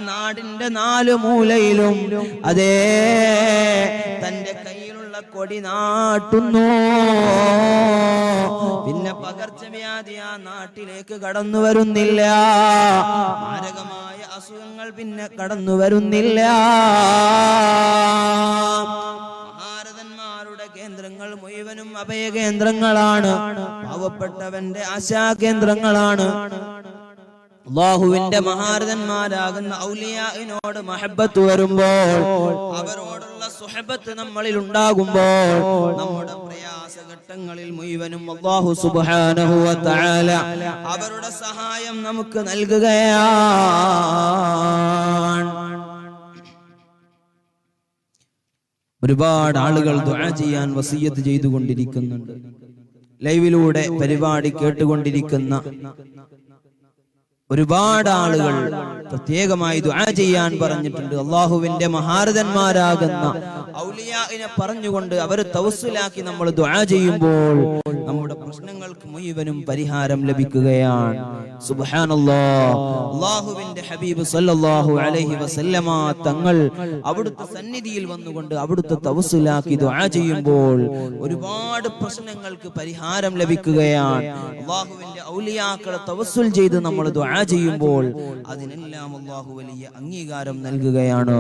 Speaker 1: നാടിന്റെ നാല് മൂലയിലും അതേ തന്റെ കയ്യിലുള്ള കൊടി നാട്ടുന്നു. പിന്നെ പകർച്ചവ്യാധി ആ നാട്ടിലേക്ക് കടന്നു വരുന്നില്ല. മാരകമായ അസുഖങ്ങൾ പിന്നെ കടന്നു വരുന്നില്ല. മഹാരഥന്മാരുടെ കേന്ദ്രങ്ങൾ മുഴുവനും അഭയകേന്ദ്രങ്ങളാണ്. പാവപ്പെട്ടവന്റെ ആശാകേന്ദ്രങ്ങളാണ്. അല്ലാഹുവിന്റെ മഹാരഥന്മാരാകുന്ന ഔലിയാഇനോട് മഹബ്ബത്ത് വരുമ്പോൾ, അവരോടുള്ള സുഹബത്ത് നമ്മളിൽ ഉണ്ടാകുമ്പോൾ, നമ്മുടെ പ്രയാസഘട്ടങ്ങളിൽ മുഴുവനും അല്ലാഹു സുബ്ഹാനഹു വ തആല അവരുടെ സഹായം നമുക്ക് നൽകുകയാണ്. ഒരുപാട് ആളുകൾ ദുആ ചെയ്യാൻ വസിയത്ത് ചെയ്തുകൊണ്ടിരിക്കുന്നുണ്ട്. ലൈവിലൂടെ പരിപാടി കേട്ടുകൊണ്ടിരിക്കുന്ന ഒരുപാട് ആളുകൾ പ്രത്യേകമായി ദുആ ചെയ്യാൻ പറഞ്ഞിട്ടുണ്ട്. അല്ലാഹുവിന്റെ മഹാരഥന്മാരാകുന്ന ഔലിയാഇനെ പറഞ്ഞുകൊണ്ട് അവർ തവസ്സുലാക്കി നമ്മൾ ദുആ ചെയ്യുമ്പോൾ നമ്മുടെ പ്രശ്നങ്ങൾക്ക് മുഴുവനും പരിഹാരം ലഭിക്കുകയാണ്. സുബ്ഹാനല്ലാഹ്. അല്ലാഹുവിന്റെ ഹബീബ് സല്ലല്ലാഹു അലൈഹി വസല്ലമ തങ്ങൾ അവിടുത്തെ സന്നിധിയിൽ വന്നുകൊണ്ട് അവിടുത്തെ തവസ്സുലാക്കി ദുആ ചെയ്യുമ്പോൾ ഒരുപാട് പ്രശ്നങ്ങൾക്ക് പരിഹാരം ലഭിക്കുകയാണ്. അല്ലാഹുവിന്റെ ഔലിയാക്കളെ തവസ്സുൽ ചെയ്ത് നമ്മൾ ദുആ ചെയ്യുമ്പോൾ അതിനെല്ലാം അല്ലാഹു വലിയ അംഗീകാരം നൽകുകയാണ്.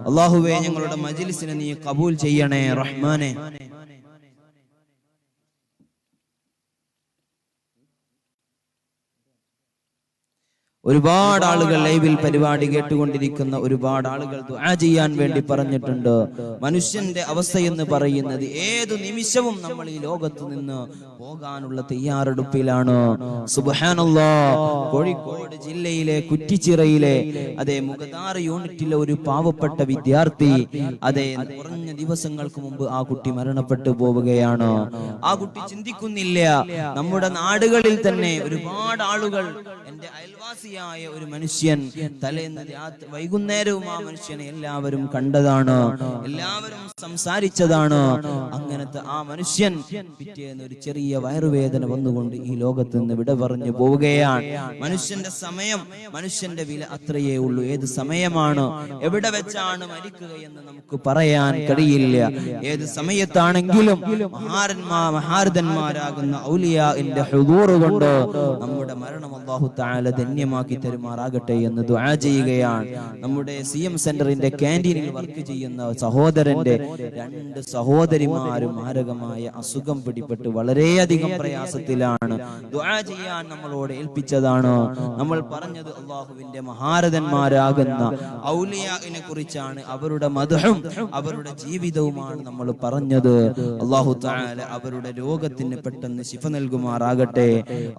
Speaker 1: അല്ലാഹുവേ, ഞങ്ങളുടെ മജ്ലിസിനെ നീ കബൂൽ ചെയ്യണേ റഹ്മാനെ. ഒരുപാട് ആളുകൾ ലൈവിൽ പരിപാടി കേട്ടുകൊണ്ടിരിക്കുന്ന ഒരുപാട് ആളുകൾ ദുആ ചെയ്യാൻ വേണ്ടി പറഞ്ഞിട്ടുണ്ട്. മനുഷ്യന്റെ അവസ്ഥയെന്ന് പറയുന്നത് ഏതു നിമിഷവും നമ്മൾ ഈ ലോകത്ത് നിന്ന് പോകാനുള്ള തയ്യാറെടുപ്പിലാണ്. സുബ്ഹാനല്ലാഹ്. കോഴിക്കോട് ജില്ലയിലെ കുറ്റിച്ചിറയിലെ മുഖദാർ യൂണിറ്റിലെ ഒരു പാവപ്പെട്ട വിദ്യാർത്ഥി കുറഞ്ഞ ദിവസങ്ങൾക്ക് മുമ്പ് ആ കുട്ടി മരണപ്പെട്ടു പോവുകയാണ്. ആ കുട്ടി ചിന്തിക്കുന്നില്ല, നമ്മുടെ നാടുകളിൽ തന്നെ ഒരുപാട് ആളുകൾ, എന്റെ അയൽവാസിയായ ഒരു മനുഷ്യൻ തലേന്ന് വൈകുന്നേരവും ആ മനുഷ്യനെ എല്ലാവരും കണ്ടതാണ്, എല്ലാവരും സംസാരിച്ചതാണ്. അങ്ങനത്തെ ആ മനുഷ്യൻ പിറ്റേന്ന് ഒരു ചെറിയ വയറുവേദന വന്നുകൊണ്ട് ഈ ലോകത്ത് നിന്ന് വിട പറഞ്ഞു പോവുകയാണ്. മനുഷ്യന്റെ സമയം, മനുഷ്യന്റെ വില അത്രയേ ഉള്ളൂ. ഏത് സമയമാണ്, എവിടെ വെച്ചാണ് മരിക്കുകയെന്ന് നമുക്ക് പറയാൻ കഴിയില്ല. ഏത് സമയത്താണെങ്കിലും മഹാരഥന്മാരാകുന്ന ഔലിയാഇന്റെ ഹുദൂർ കൊണ്ട് നമ്മുടെ മരണം അല്ലാഹു തആല ധന്യമാക്കി തരുമാറാകട്ടെ എന്ന് ദുആ ചെയ്യുകയാണ്. നമ്മുടെ CM സെന്ററിന്റെ ക്യാന്റീനിൽ വർക്ക് ചെയ്യുന്ന സഹോദരന്റെ 2 സഹോദരിമാരും മാരകമായ അസുഖം പിടിപെട്ട് വളരെയധികം പ്രയാസത്തിലാണ്. ദുആ ചെയ്യാൻ നമ്മളോട് ഏൽപ്പിച്ചതാണ്. നമ്മൾ പറഞ്ഞത് അല്ലാഹുവിന്റെ മഹാരഥന്മാരാകുന്ന ഔലിയാഇനെ കുറിച്ചാണ്. അവരുടെ മദ്ഹും അവരുടെ ജീവിതവുമാണ് നമ്മൾ പറഞ്ഞത്. അല്ലാഹു തആല അവരുടെ രോഗത്തിന് പെട്ടെന്ന് ശിഫ നൽകുമാറാകട്ടെ.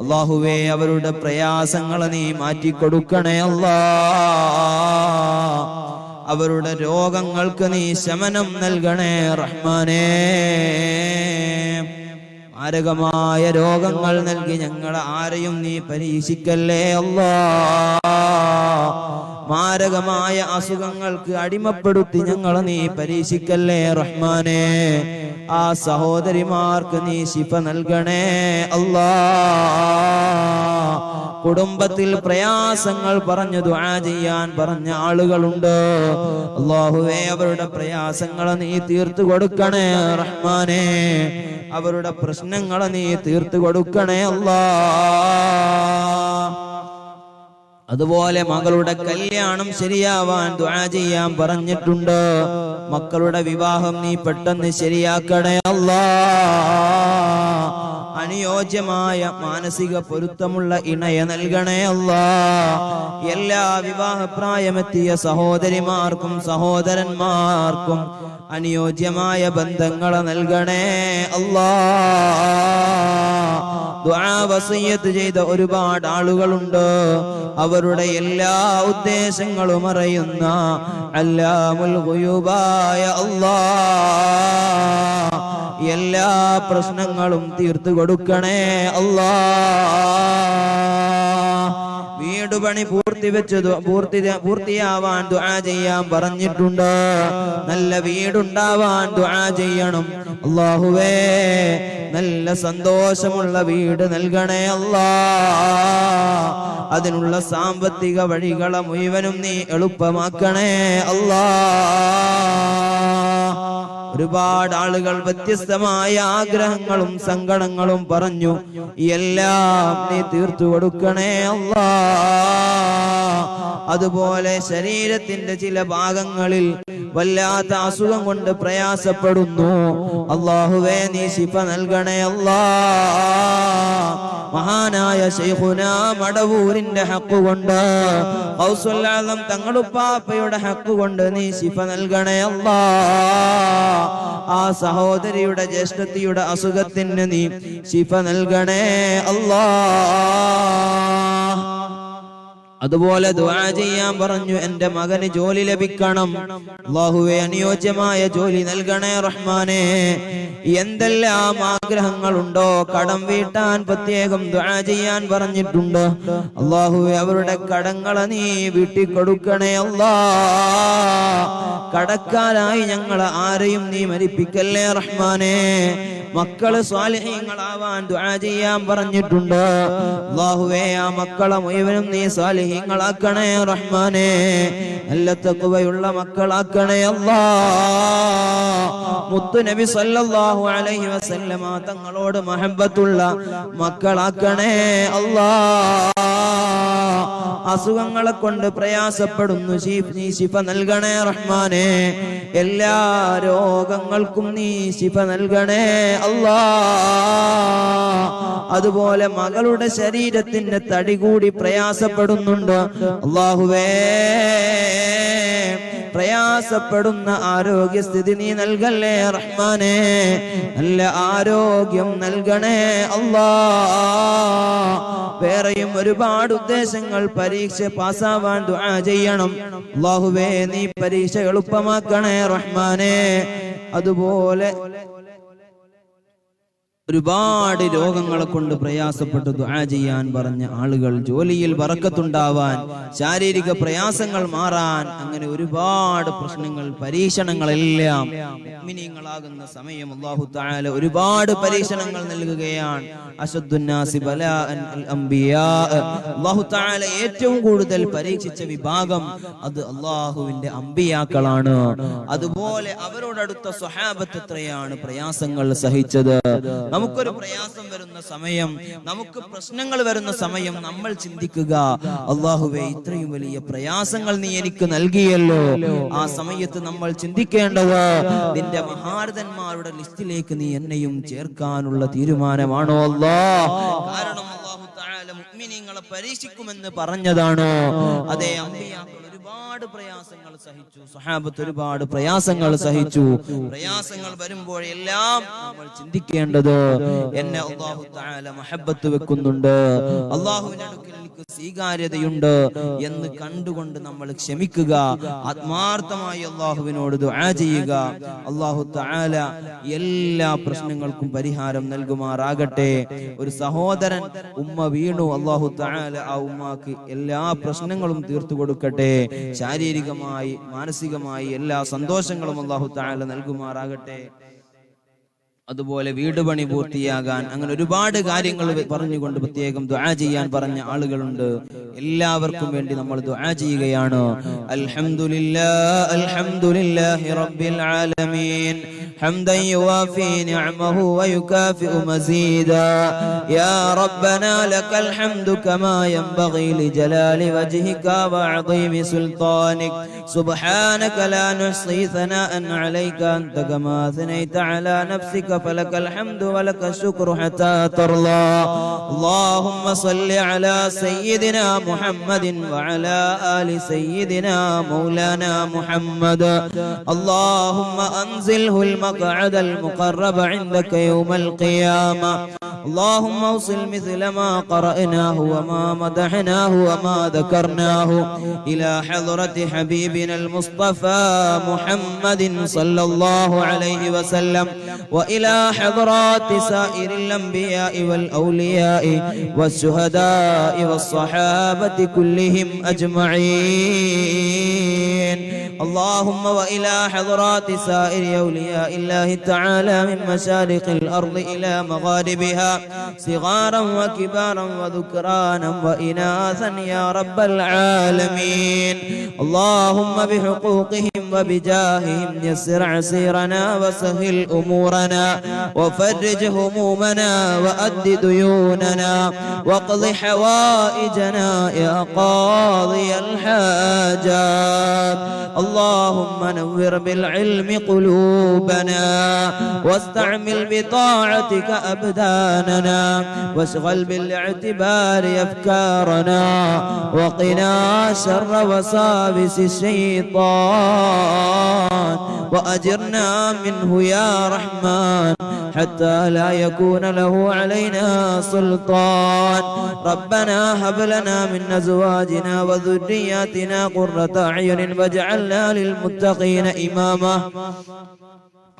Speaker 1: അല്ലാഹുവേ, അവരുടെ പ്രയാസങ്ങളെ നീ മാറ്റിക്കൊടുക്കണേ അല്ലാഹ്. അവരുടെ രോഗങ്ങൾക്ക് നീ ശമനം നൽകണേ റഹ്മാനേ. മാരകമായ രോഗങ്ങൾ നൽകി ഞങ്ങളെ ആരെയും നീ പരീക്ഷിക്കല്ലേ അല്ലാഹ്. മാരകമായ അസുഖങ്ങൾക്ക് അടിമപ്പെടുത്തി ഞങ്ങളെ നീ പരീക്ഷിക്കല്ലേ റഹ്മാനേ. ആ സഹോദരിമാർക്ക് നീ ശിഫ നൽകണേ അല്ലാഹ്. കുടുംബത്തിൽ പ്രയാസങ്ങൾ പറഞ്ഞു ദുആ ചെയ്യാൻ പറഞ്ഞ ആളുകളുണ്ട്. അല്ലാഹുവേ, അവരുടെ പ്രയാസങ്ങളെ നീ തീർത്തു കൊടുക്കണേ റഹ്മാനേ. അവരുടെ പ്രശ്നങ്ങളെ നീ തീർത്തു കൊടുക്കണേ അല്ലാഹ്. അതുപോലെ മകളുടെ കല്യാണം ശരിയാവാൻ ദുആ ചെയ്യാൻ പറഞ്ഞിട്ടുണ്ട്. മക്കളുടെ വിവാഹം നീ പെട്ടെന്ന് ശരിയാക്കണേ അല്ലാഹ്. അനുയോജ്യമായ മാനസിക പൊരുത്തമുള്ള ഇണയെ നൽകണേ അല്ലാഹ്. എല്ലാ വിവാഹപ്രായമെത്തിയ സഹോദരിമാർക്കും സഹോദരന്മാർക്കും അനുയോജ്യമായ ബന്ധങ്ങളെ നൽകണേ അല്ലാഹ്. ദുആ വസിയ്യത്ത് ചെയ്ത ഒരുപാട് ആളുകളുണ്ട്. അവരുടെ എല്ലാ ഉദ്ദേശങ്ങളും അറിയുന്ന അല്ലാമുൽ ഗുയൂബായ അല്ലാഹ് എല്ലാ പ്രശ്നങ്ങളും തീർത്തു കൊടുക്കണേ അല്ലാഹ്. വീട് പണി പൂർത്തിയാവാൻ ദുആ ചെയ്യാൻ പറഞ്ഞിട്ടുണ്ട്. നല്ല വീടുണ്ടാവാൻ ദുആ ചെയ്യണം അല്ലാഹുവേ. നല്ല സന്തോഷമുള്ള വീട് നൽകണേ അല്ലാഹ്. അതിനുള്ള സാമ്പത്തിക വഴികളെ മുഴുവനും നീ എളുപ്പമാക്കണേ അല്ലാഹ്. ഒരുപാട് ആളുകൾ വ്യത്യസ്തമായ ആഗ്രഹങ്ങളും സങ്കടങ്ങളും പറഞ്ഞു. എല്ലാം നീ തീർത്തു കൊടുക്കണേ അല്ലാഹ്. അതുപോലെ ശരീരത്തിന്റെ ചില ഭാഗങ്ങളിൽ വല്ലാത്ത അസുഖം കൊണ്ട് പ്രയാസപ്പെടുന്നു. അല്ലാഹുവേ, നീ ശിഫ നൽകണേ അല്ലാഹ്. മഹാനായ ശൈഖുനാ മടവൂരിന്റെ ഹഖ് കൊണ്ട്, ഖൗസുൽ ആലം തങ്ങളുപ്പാപ്പയുടെ ഹഖ് കൊണ്ട് നീ ശിഫ നൽകണേ അല്ലാഹ്. ആ സഹോദരിയുടെ ജ്യേഷ്ഠത്തിയുടെ അസുഖത്തിന് നീ ശിഫ നൽകണേ അല്ലാഹ്. അതുപോലെ ദുആ ചെയ്യാൻ പറഞ്ഞു. എന്റെ മകന് ജോലി ലഭിക്കണം അല്ലാഹുവേ. അനുയോജ്യമായ ജോലി നൽകണേ റഹ്മാനേ. എന്തെല്ലാം ആഗ്രഹങ്ങളുണ്ടോ കടം വീട്ടാൻ പ്രത്യേകം ദുആ ചെയ്യാൻ പറഞ്ഞിട്ടുണ്ട്. അല്ലാഹുവേ, അവരുടെ കടങ്ങളെ നീ വീട്ടിക്കൊടുക്കണേ അല്ലാഹ്. കടക്കാരായി ഞങ്ങളെ ആരെയും നീ മരിപ്പിക്കല്ലേ റഹ്മാനേ. മക്കള് സ്വാലിഹീങ്ങളാവാൻ ദുആ ചെയ്യാൻ പറഞ്ഞിട്ടുണ്ട്. അല്ലാഹുവേ, ആ മക്കളെ മുഴുവനും നീ സ്വാലിഹീങ്ങളാക്കണേ റഹ്മാനേ. നല്ല തഖ്വയുള്ള മക്കളാക്കണേ അല്ലാഹ്. മുത്തു നബി സല്ലല്ലാഹു അലൈഹി വസല്ലമ തങ്ങളോട് മഹബ്ബത്തുള്ള മക്കളാക്കണേ അല്ലാഹ്. ആ അസുഖങ്ങളെ കൊണ്ട് പ്രയാസപ്പെടുന്നു, നീ ശിഫ നൽകണേ റഹ്മാനെ. എല്ലാ രോഗങ്ങൾക്കും നീ ശിഫ നൽകണേ അല്ലാ. അതുപോലെ മകളുടെ ശരീരത്തിന്റെ തടി കൂടി പ്രയാസപ്പെടുന്നുണ്ട് അല്ലാഹുവേ, പ്രയാസപ്പെടുന്ന ആരോഗ്യസ്ഥിതി നീ നൽകല്ലേ റഹ്മാനെ. നല്ല ആരോഗ്യം നൽകണേ അല്ലാ. വേറെയും ഒരുപാട് ഉദ്ദേശങ്ങൾ, പരീക്ഷ പാസ്സാവാൻ ദുആ ചെയ്യണം അല്ലാഹുവേ, നീ പരീക്ഷ എളുപ്പമാക്കണേ റഹ്മാനെ. അതുപോലെ ഒരുപാട് രോഗങ്ങളെ കൊണ്ട് പ്രയാസപ്പെട്ട് ദുആ ചെയ്യാൻ പറഞ്ഞ ആളുകൾ, ജോലിയിൽ ബറക്കത്തുണ്ടാവാൻ, ശാരീരിക പ്രയാസങ്ങൾ മാറാൻ, അങ്ങനെ ഒരുപാട് പ്രശ്നങ്ങൾ, പരീക്ഷണങ്ങളെല്ലാം മുഅ്മിനീങ്ങളാകുന്ന സമയം അല്ലാഹു തആല ഒരുപാട് പരീക്ഷണങ്ങൾ നൽകുകയാണ്. അശദ്ദുന്നാസി ബലാഅൻ അൽ അംബിയാ. അല്ലാഹു തആല ഏറ്റവും കൂടുതൽ പരീക്ഷിച്ച വിഭാഗം അത് അല്ലാഹുവിന്റെ അംബിയാക്കളാണ്. അതുപോലെ അവരോടടുത്ത സ്വഹാബത്ത് എത്രയാണ് പ്രയാസങ്ങൾ സഹിച്ചത്. നമുക്കൊരു പ്രയാസം വരുന്ന സമയം, നമുക്ക് പ്രശ്നങ്ങൾ വരുന്ന സമയം നമ്മൾ ചിന്തിക്കുക, അല്ലാഹുവേ ഇത്രയും വലിയ പ്രയാസങ്ങൾ നീ എനിക്ക് നൽകിയല്ലോ. ആ സമയത്ത് നമ്മൾ ചിന്തിക്കേണ്ടത്, നിന്റെ മഹാരഥന്മാരുടെ ലിസ്റ്റിലേക്ക് നീ എന്നെയും ചേർക്കാനുള്ള തീരുമാനമാണോ അല്ലാഹ്? കാരണം അല്ലാഹു തആല മുഅ്മിനീങ്ങളെ പരീക്ഷിക്കുമെന്ന് പറഞ്ഞതാണോ? അതേ, അമ്പിയാക്കൾ ഒരുപാട് പ്രയാസങ്ങൾ സഹിച്ചു, സ്വഹാബത്ത് ഒരുപാട് പ്രയാസങ്ങൾ സഹിച്ചു. പ്രയാസങ്ങൾ വരുമ്പോഴെല്ലാം നമ്മൾ ചിന്തിക്കേണ്ടത്, എന്നെ അല്ലാഹു തആല മഹബ്ബത്ത് വെക്കുന്നുണ്ട്, അല്ലാഹുവിന്റെ അടുക്കൽ എനിക്ക് സ്വീകാര്യതയുണ്ട് എന്ന് കണ്ടുകൊണ്ട് നമ്മൾ ക്ഷമിക്കുക, ആത്മാർത്ഥമായി അല്ലാഹുവിനോട് ദുആ ചെയ്യുക. അല്ലാഹു തആല എല്ലാ പ്രശ്നങ്ങൾക്കും പരിഹാരം നൽകുമാറാകട്ടെ. ഒരു സഹോദരൻ ഉമ്മ വീണു, അല്ലാഹു തആല ആ ഉമ്മാക്ക് എല്ലാ പ്രശ്നങ്ങളും തീർത്തു കൊടുക്കട്ടെ. ശാരീരികമായി മാനസികമായി എല്ലാ സന്തോഷങ്ങളും അല്ലാഹു തആല നൽകുമാറാകട്ടെ. അതുപോലെ വീട് പണി പൂർത്തിയാകാൻ, അങ്ങനെ ഒരുപാട് കാര്യങ്ങൾ പറഞ്ഞുകൊണ്ട് പ്രത്യേകം ദുആ ചെയ്യാൻ പറഞ്ഞ ആളുകളുണ്ട്. എല്ലാവർക്കും വേണ്ടി നമ്മൾ ദുആ ചെയ്യുകയാണ്. അൽഹംദുലില്ലാഹ് അൽഹംദുലില്ലാഹി റബ്ബിൽ ആലമീൻ حمدا يوافي نعمه ويكافئ مزيدا يا ربنا لك الحمد كما ينبغي لجلال وجهك وعظيم سلطانك سبحانك لا نحصي ثناء عليك أنت كما أثنيت على نفسك فلك الحمد ولك الشكر حتى ترضى اللهم صل على سيدنا محمد وعلى آل سيدنا مولانا محمد اللهم أنزله المقعد المقرب عندك يوم القيامة اللهم اوصل مثل ما قرأناه وما مدحناه وما ذكرناه إلى حضرة حبيبنا المصطفى محمد صلى الله عليه وسلم وإلى حضرات سائر الأنبياء والأولياء والشهداء والصحابة كلهم أجمعين اللهم وإلى حضرات سائر أولياء الله تعالى من مشارق الأرض إلى مغاربها صغارا وكبارا وذكرانا وإناثا يا رب العالمين اللهم بحقوقهم وبجاههم يسر عسيرنا وسهل أمورنا وفرج همومنا وأد ديوننا واقض حوائجنا يا قاضي الحاجات اللهم نور بالعلم قلوبنا واستعمل بطاعتك أبداننا واشغل بالاعتبار أفكارنا وقنا شر وساوس الشيطان وأجرنا منه يا رحمن حتى لا يكون له علينا سلطان ربنا هب لنا من أزواجنا وذرياتنا قرة أعين واجعلنا للمتقين إماما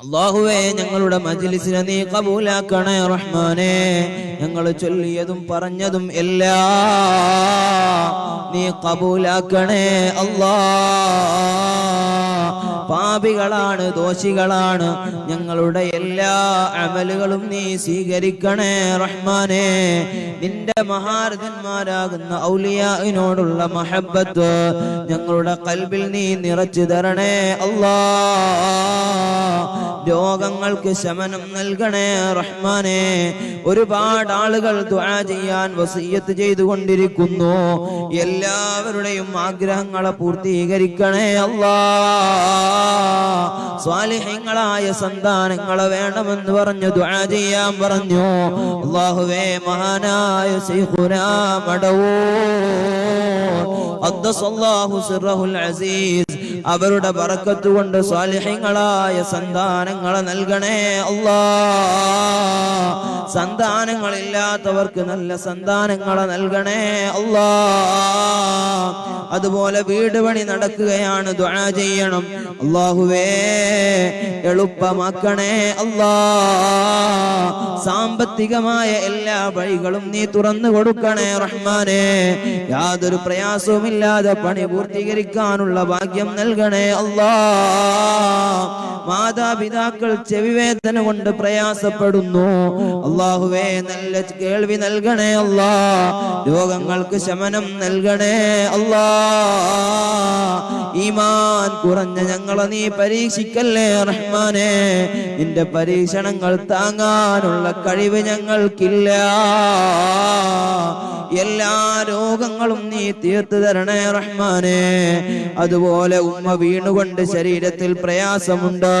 Speaker 1: അല്ലാഹുവേ ഞങ്ങളുടെ മജ്‌ലിസിനെ നീ ഖബൂലാക്കണേ റഹ്മാനേ ഞങ്ങൾ ചൊല്ലിയതും പറഞ്ഞതും എല്ലാം നീ ഖബൂലാക്കണേ അല്ലാഹ് പാപികളാണ് ദോഷികളാണ് ഞങ്ങളുടെ എല്ലാ അമലുകളും നീ സ്വീകരിക്കണേ റഹ്മാനേ നിന്റെ മഹാരഥന്മാരാകുന്ന ഔലിയാഇനോടുള്ള മഹബ്ബത്ത് ഞങ്ങളുടെ ഖൽബിൽ നീ നിറച്ചു തരണേ അല്ലാഹ് രോഗങ്ങൾക്ക് ശമനം നൽകണേ റഹ്മാനെ. ഒരുപാട് ആളുകൾ ദുആ ചെയ്യാൻ വസിയ്യത്ത് ചെയ്തുകൊണ്ടിരിക്കുന്നു. എല്ലാവരുടെയും ആഗ്രഹങ്ങളെ പൂർത്തീകരിക്കണേ അല്ലാഹ്. സ്വാലിഹീങ്ങളായ സന്താനങ്ങളെ വേണമെന്ന് പറഞ്ഞു ദുആ ചെയ്യാൻ പറഞ്ഞു. അല്ലാഹുവേ, മഹാനായ ശൈഖുനാ മടവൂർ ഖദ്ദസല്ലാഹു സിർറഹുൽ അസീസ് അവരുടെ ബറക്കത്ത് കൊണ്ട് സ്വാലിഹീങ്ങളായ സന്താനങ്ങളെ നൽകണേ അല്ലാഹ്. സന്താനങ്ങളില്ലാത്തവർക്ക് നല്ല സന്താനങ്ങളെ നൽകണേ അല്ലാഹ്. അതുപോലെ വീട് പണി നടക്കുകയാണ്, ദുആ ചെയ്യണം. അല്ലാഹുവേ, എളുപ്പമാക്കണേ അല്ലാഹ്. സാമ്പത്തികമായ എല്ലാ വഴികളും നീ തുറന്നു കൊടുക്കണേ റഹ്മാനെ. യാതൊരു പ്രയാസവുമില്ലാതെ പണി പൂർത്തീകരിക്കാനുള്ള ഭാഗ്യം നൽകണേ അല്ലാഹ്. മാതാപിതാക്കൾ ചെവിവേദന കൊണ്ട് പ്രയാസപ്പെടുന്നു. അല്ലാഹുവേ, നല്ല കേൾവി നൽകണേ അല്ലാഹ്. രോഗങ്ങൾക്ക് ശമനം നൽകണേ അല്ലാഹ്. ഈമാൻ കുറഞ്ഞ ഞങ്ങളെ നീ പരീക്ഷിക്കല്ലേ റഹ്മാനെ. നിന്റെ പരീക്ഷണങ്ങൾ താങ്ങാനുള്ള കഴിവ് ഞങ്ങൾക്കില്ല. എല്ലാ രോഗങ്ങളും നീ തീർത്തു തരണേ റഹ്മാനെ. അതുപോലെ ഉമ്മ വീണുകൊണ്ട് ശരീരത്തിൽ പ്രയാസമുണ്ട്,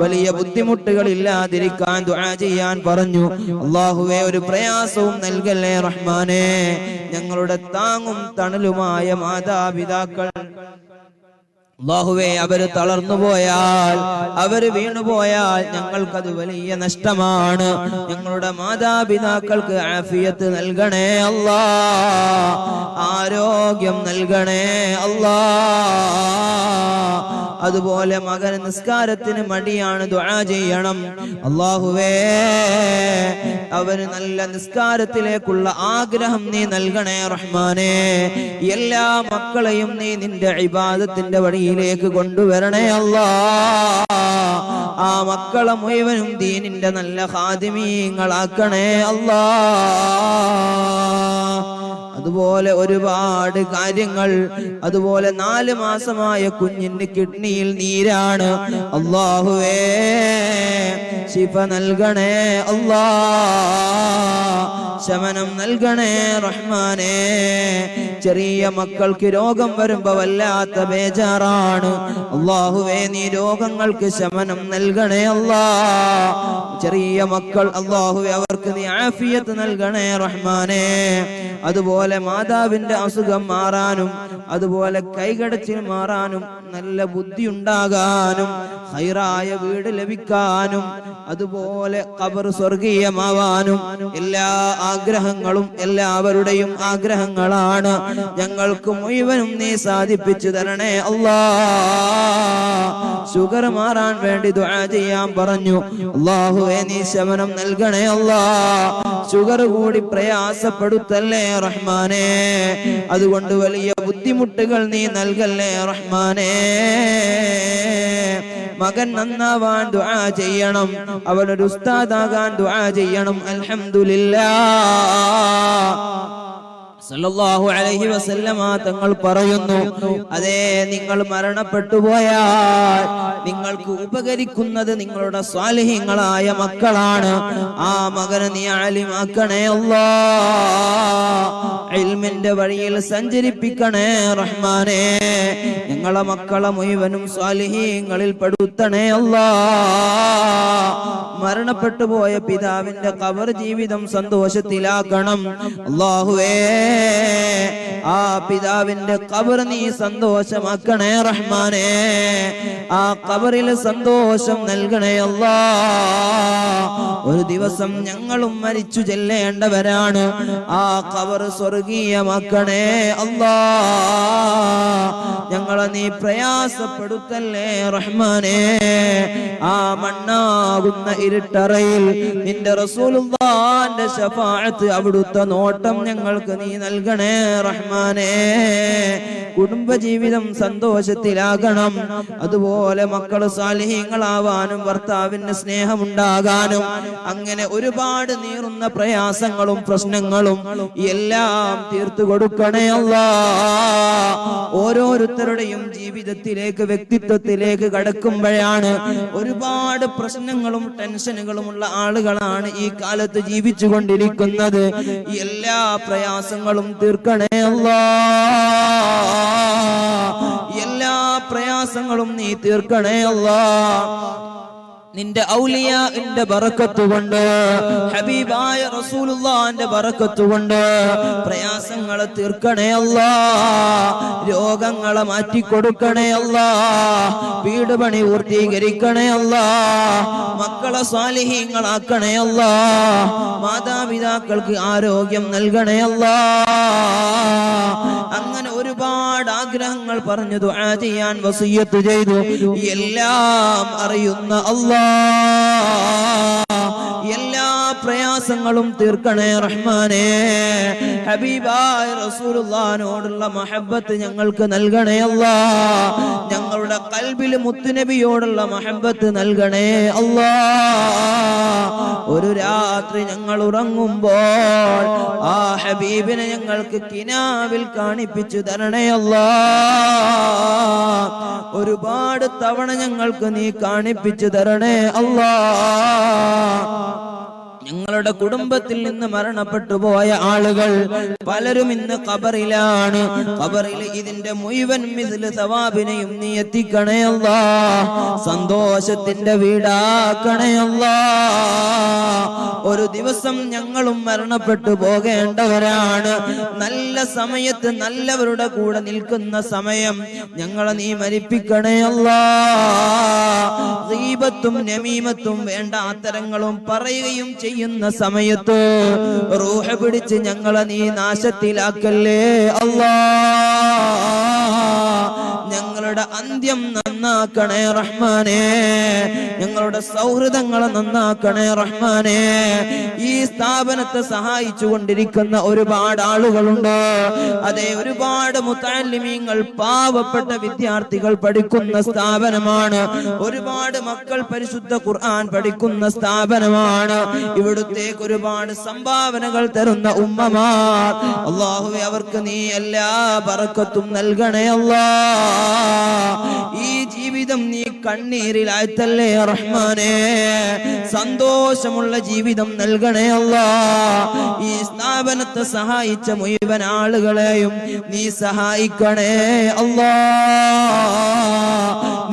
Speaker 1: വലിയ ബുദ്ധിമുട്ടുകൾ ഇല്ലാതിരിക്കാൻ ദുആ ചെയ്യാൻ പറഞ്ഞു. അല്ലാഹുവേ, ഒരു പ്രയാസവും നൽകല്ലേ റഹ്മാനെ. ഞങ്ങളുടെ താങ്ങും തണലുമായ മാതാപിതാക്കൾ അല്ലാഹുവേ, അവര് തളർന്നു പോയാൽ, അവര് വീണുപോയാൽ ഞങ്ങൾക്കത് വലിയ നഷ്ടമാണ്. ഞങ്ങളുടെ മാതാപിതാക്കൾക്ക് ആഫിയത്ത് നൽകണേ അല്ലാഹ്. ആരോഗ്യം നൽകണേ അല്ലാഹ്. അതുപോലെ മകന് നിസ്കാരത്തിന് മടിയാണ്, ദുആ ചെയ്യണം. അല്ലാഹുവേ, അവന് നല്ല നിസ്കാരത്തിലേക്കുള്ള ആഗ്രഹം നീ നൽകണേ റഹ്മാനെ. എല്ലാ മക്കളെയും നീ നിന്റെ ഇബാദത്തിന്റെ വഴിയിലേക്ക് കൊണ്ടുവരണേ അല്ലാഹ്. ആ മക്കളെ മുഴുവനും ദീനിന്റെ നല്ല ഖാദിമീങ്ങളാക്കണേ അല്ലാഹ്. അതുപോലെ ഒരുപാട് കാര്യങ്ങൾ. അതുപോലെ 4 മാസമായ കുഞ്ഞിന്റെ കിഡ്നിയിൽ നീരാണ്. അല്ലാഹുവേ, ശിഫ നൽകണേ അല്ലാഹ്. ശമനം നൽകണേ റഹ്മാനെ. ചെറിയ മക്കൾക്ക് രോഗം വരുമ്പോ വല്ലാത്ത ബേജാറാണ്. അല്ലാഹുവേ, നീ രോഗങ്ങൾക്ക് ശമനം നൽകണേ അല്ലാഹ്. ചെറിയ മക്കൾ അല്ലാഹുവേ, അവർക്ക് നീ ആഫിയത്ത് നൽകണേ റഹ്മാനെ. അതുപോലെ മാതാവിന്റെ അസുഖം മാറാനും, അതുപോലെ കൈകടച്ചിൽ മാറാനും, നല്ല ബുദ്ധി ഉണ്ടാകാനും, ഖൈറായ വീട് ലഭിക്കാനും, അതുപോലെ ഖബർ സ്വർഗീയമാവാനും എല്ലാ ആഗ്രഹങ്ങളും എല്ലാവരുടെയും ആഗ്രഹങ്ങളാണ്. ഞങ്ങൾക്ക് മുഴുവനും നീ സാധിപ്പിച്ചു തരണേ അല്ലാഹ്. ഷുഗർ മാറാൻ വേണ്ടി ദുആ ചെയ്യാൻ പറഞ്ഞു. അല്ലാഹുവേ, നീ ശമനം നൽകണേ അല്ലാഹ്. ഷുഗർ കൂടി പ്രയാസപ്പെടുത്തല്ലേ റഹ്മാനെ. അതുകൊണ്ട് വലിയ ബുദ്ധിമുട്ടുകൾ നീ നൽകല്ലേ റഹ്മാനെ. മകൻ നന്നാവാൻ ദുആ ചെയ്യണം, അവനൊരു ഉസ്താദാകാൻ ദുആ ചെയ്യണം. അൽഹംദുലില്ലാഹ്. സല്ലല്ലാഹു അലൈഹി വസല്ലമ തങ്ങൾ പറയുന്നു, അതേ, നിങ്ങൾ മരണപ്പെട്ടു പോയാൽ നിങ്ങൾക്ക് ഉപകരിക്കുന്നത് നിങ്ങളുടെ സ്വാലിഹീങ്ങളായ മക്കളാണ്. ആ മകനെ നീ ആലിമാക്കണേ അല്ലാഹ്. ഇൽമിന്റെ വഴിയിൽ സഞ്ചരിപ്പിക്കണേ റഹ്മാനെ. ഞങ്ങളെ മക്കളെ മുഴുവനും സ്വാലിഹീങ്ങളിൽ പെടുത്തണേ അല്ലാഹ്. മരണപ്പെട്ടു പോയ പിതാവിന്റെ ഖബർ ജീവിതം സന്തോഷത്തിലാക്കണം അല്ലാഹുവേ. ആ പിതാവിന്റെ ഖബർ നീ സന്തോഷമാക്കണേ റഹ്മാനെ. ആ ഖബറിൽ സന്തോഷം നൽകണേ അല്ലാഹ്. ഒരു ദിവസം ഞങ്ങളും മരിച്ചു ചെല്ലേണ്ടവരാണ്. ആ ഖബർ സ്വർഗീയമാക്കണേ അല്ലാഹ്. ഞങ്ങളെ നീ പ്രയാസപ്പെടുത്തല്ലേ റഹ്മാനെ. ആ മണ്ണാകുന്ന ഇരുട്ടറയിൽ നിന്റെ റസൂലുള്ളാഹിന്റെ ശഫാഅത്ത്, അവിടുത്തെ നോട്ടം ഞങ്ങൾക്ക് നീ നൽകണേ റഹ്മാനെ. കുടുംബജീവിതം സന്തോഷത്തിലാകണം. അതുപോലെ മക്കള് സാലിഹീങ്ങളാവാനും ഭർത്താവിന് സ്നേഹമുണ്ടാകാനും, അങ്ങനെ ഒരുപാട് നീറുന്ന പ്രയാസങ്ങളും പ്രശ്നങ്ങളും എല്ലാം തീർത്തു കൊടുക്കണേ അല്ലാഹ്. ഓരോരുത്തർ ഓരോരുത്തരുടെയും ജീവിതത്തിലേക്ക് വ്യക്തിത്വത്തിലേക്ക് കടക്കുമ്പോഴാണ് ഒരുപാട് പ്രശ്നങ്ങളും ടെൻഷനുകളുമുള്ള ആളുകളാണ് ഈ കാലത്ത് ജീവിച്ചു കൊണ്ടിരിക്കുന്നത്. എല്ലാ പ്രയാസങ്ങളും തീർക്കണേ അല്ലാഹ്, എല്ലാ പ്രയാസങ്ങളും നീ തീർക്കണേ അല്ലാഹ്. നിന്റെ ഔലിയാന്റെ ബറക്കത്ത് കൊണ്ട്, ഹബീബായ റസൂലുള്ളാഹിന്റെ ബറക്കത്ത് കൊണ്ട് പ്രയാസങ്ങളെ തീർക്കണേ അല്ലാഹ്, രോഗങ്ങളെ മാറ്റിക്കൊടുക്കണേ അല്ലാഹ്, വീട് പണി പൂർത്തീകരിക്കണേ അല്ലാഹ്, മക്കളെ സ്വാലിഹീങ്ങളാക്കണേ അല്ലാഹ്, മാതാപിതാക്കൾക്ക് ആരോഗ്യം നൽകണേ അല്ലാഹ്. അങ്ങനെ ഒരുപാട് ആഗ്രഹങ്ങൾ പറഞ്ഞു ദുആ ചെയ്യാൻ വസിയ്യത്ത് ചെയ്തു. എല്ലാം അറിയുന്ന അല്ലാഹ് എല്ലാ പ്രയാസങ്ങളും തീർക്കണേ റഹ്മാനേ. ഹബീബായ റസൂലുള്ളാഹിനോടുള്ള മഹബ്ബത്ത് ഞങ്ങൾക്ക് നൽകണേ അല്ലാഹ്. ഞങ്ങളുടെ ഖൽബിൽ മുത്തുനബിയോടുള്ള മഹബ്ബത്ത് നൽകണേ അല്ലാഹ്. ഒരു രാത്രി ഞങ്ങൾ ഉറങ്ങുമ്പോൾ ആ ഹബീബിനെ ഞങ്ങൾക്ക് കിനാവിൽ കാണിപ്പിച്ചു തരണേ അല്ലാഹ്. ഒരുപാട് തവണ ഞങ്ങൾക്ക് നീ കാണിപ്പിച്ചു തരണേ അല്ലാഹ്. ഞങ്ങളുടെ കുടുംബത്തിൽ നിന്ന് മരണപ്പെട്ടു പോയ ആളുകൾ പലരും ഇന്ന് ഖബറിലാണ്. ഖബറിൽ ഇതിന്റെ മുഴുവൻ മിസ്ല് സവാബിനെയും നീ എത്തിക്കണേ അല്ലാഹ്. സന്തോഷത്തിന്റെ വീടാക്കണേ അല്ലാഹ്. ഒരു ദിവസം ഞങ്ങളും മരണപ്പെട്ടു പോകേണ്ടവരാണ്. നല്ല സമയത്ത് നല്ലവരുടെ കൂടെ നിൽക്കുന്ന സമയം ഞങ്ങളെ നീ മരിപ്പിക്കണേ അല്ലാഹ്. ഗീബത്തും നമീമത്തും വേണ്ട അത്തരങ്ങളും പറയുകയും ചെയ്യുന്ന സമയത്ത് റൂഹ് പിടിച്ച് ഞങ്ങളെ നീ നാശത്തിലാക്കല്ലേ അല്ലാഹ്. ഞങ്ങളുടെ അന്ത്യം നന്നാക്കണേ റഹ്മാനേ. ഞങ്ങളുടെ സൗഹൃദങ്ങളെ നന്നാക്കണേ റഹ്മാനേ. ഈ സ്ഥാപനത്തെ സഹായിച്ചു കൊണ്ടിരിക്കുന്ന ഒരുപാട് ആളുകളുണ്ട്. അതെ, ഒരുപാട് മുതഅല്ലിമീങ്ങൾ പാവപ്പെട്ട വിദ്യാർത്ഥികൾ പഠിക്കുന്ന സ്ഥാപനമാണ്. ഒരുപാട് മക്കൾ പരിശുദ്ധ ഖുർആൻ പഠിക്കുന്ന സ്ഥാപനമാണ്. ഇവിടുത്തേക്ക് ഒരുപാട് സംഭാവനകൾ തരുന്ന ഉമ്മമാർ, അല്ലാഹുവേ അവർക്ക് നീ എല്ലാ ബറക്കത്തും നൽകണേ അല്ലാഹ്. ഈ ജീവിതം നീ കണ്ണീരിലായിത്തല്ലേ റഹ്മാനേ. സന്തോഷമുള്ള ജീവിതം നൽകണേ അല്ലാഹ്. ഈ സ്ഥാപനത്തെ സഹായിച്ച മുഴുവൻ ആളുകളെയും നീ സഹായിക്കണേ അല്ലാഹ്.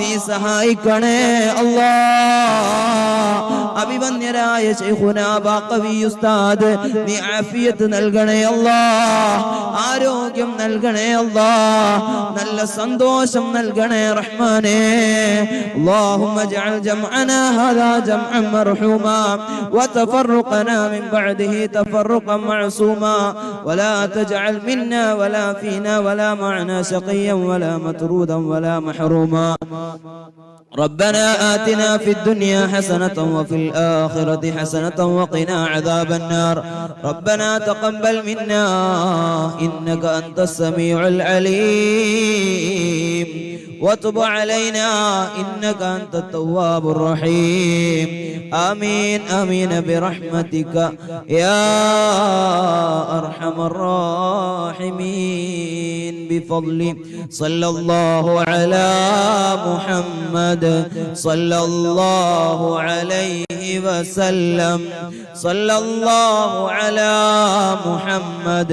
Speaker 1: നീ സഹായിക്കണേ അല്ലാഹ്. അഭിവന്യരായ ശൈഖുനാ ബാഖവി ഉസ്താദ് നീ ആഫിയത്ത് നൽകണേ അല്ലാഹ്. ആരോഗ്യം നൽകണേ അല്ലാഹ്. നല്ല സന്തോഷം നൽകണേ റഹ്മാനേ. اللهم اجعل جمعنا هذا جمعا مرحوما وتفرقنا من بعده تفرقا معصوما ولا تجعل منا ولا فينا ولا معنا شقيا ولا مطرودا ولا محروما. ربنا آتنا في الدنيا حسنة وفي الآخرة حسنة وقنا عذاب النار. ربنا تقبل منا إنك أنت السميع العليم وتب علينا إنك أنت التواب الرحيم. آمين آمين برحمتك يا أرحم الراحمين. بفضل صلى الله على محمد صلى الله عليه وسلم. صلى الله على محمد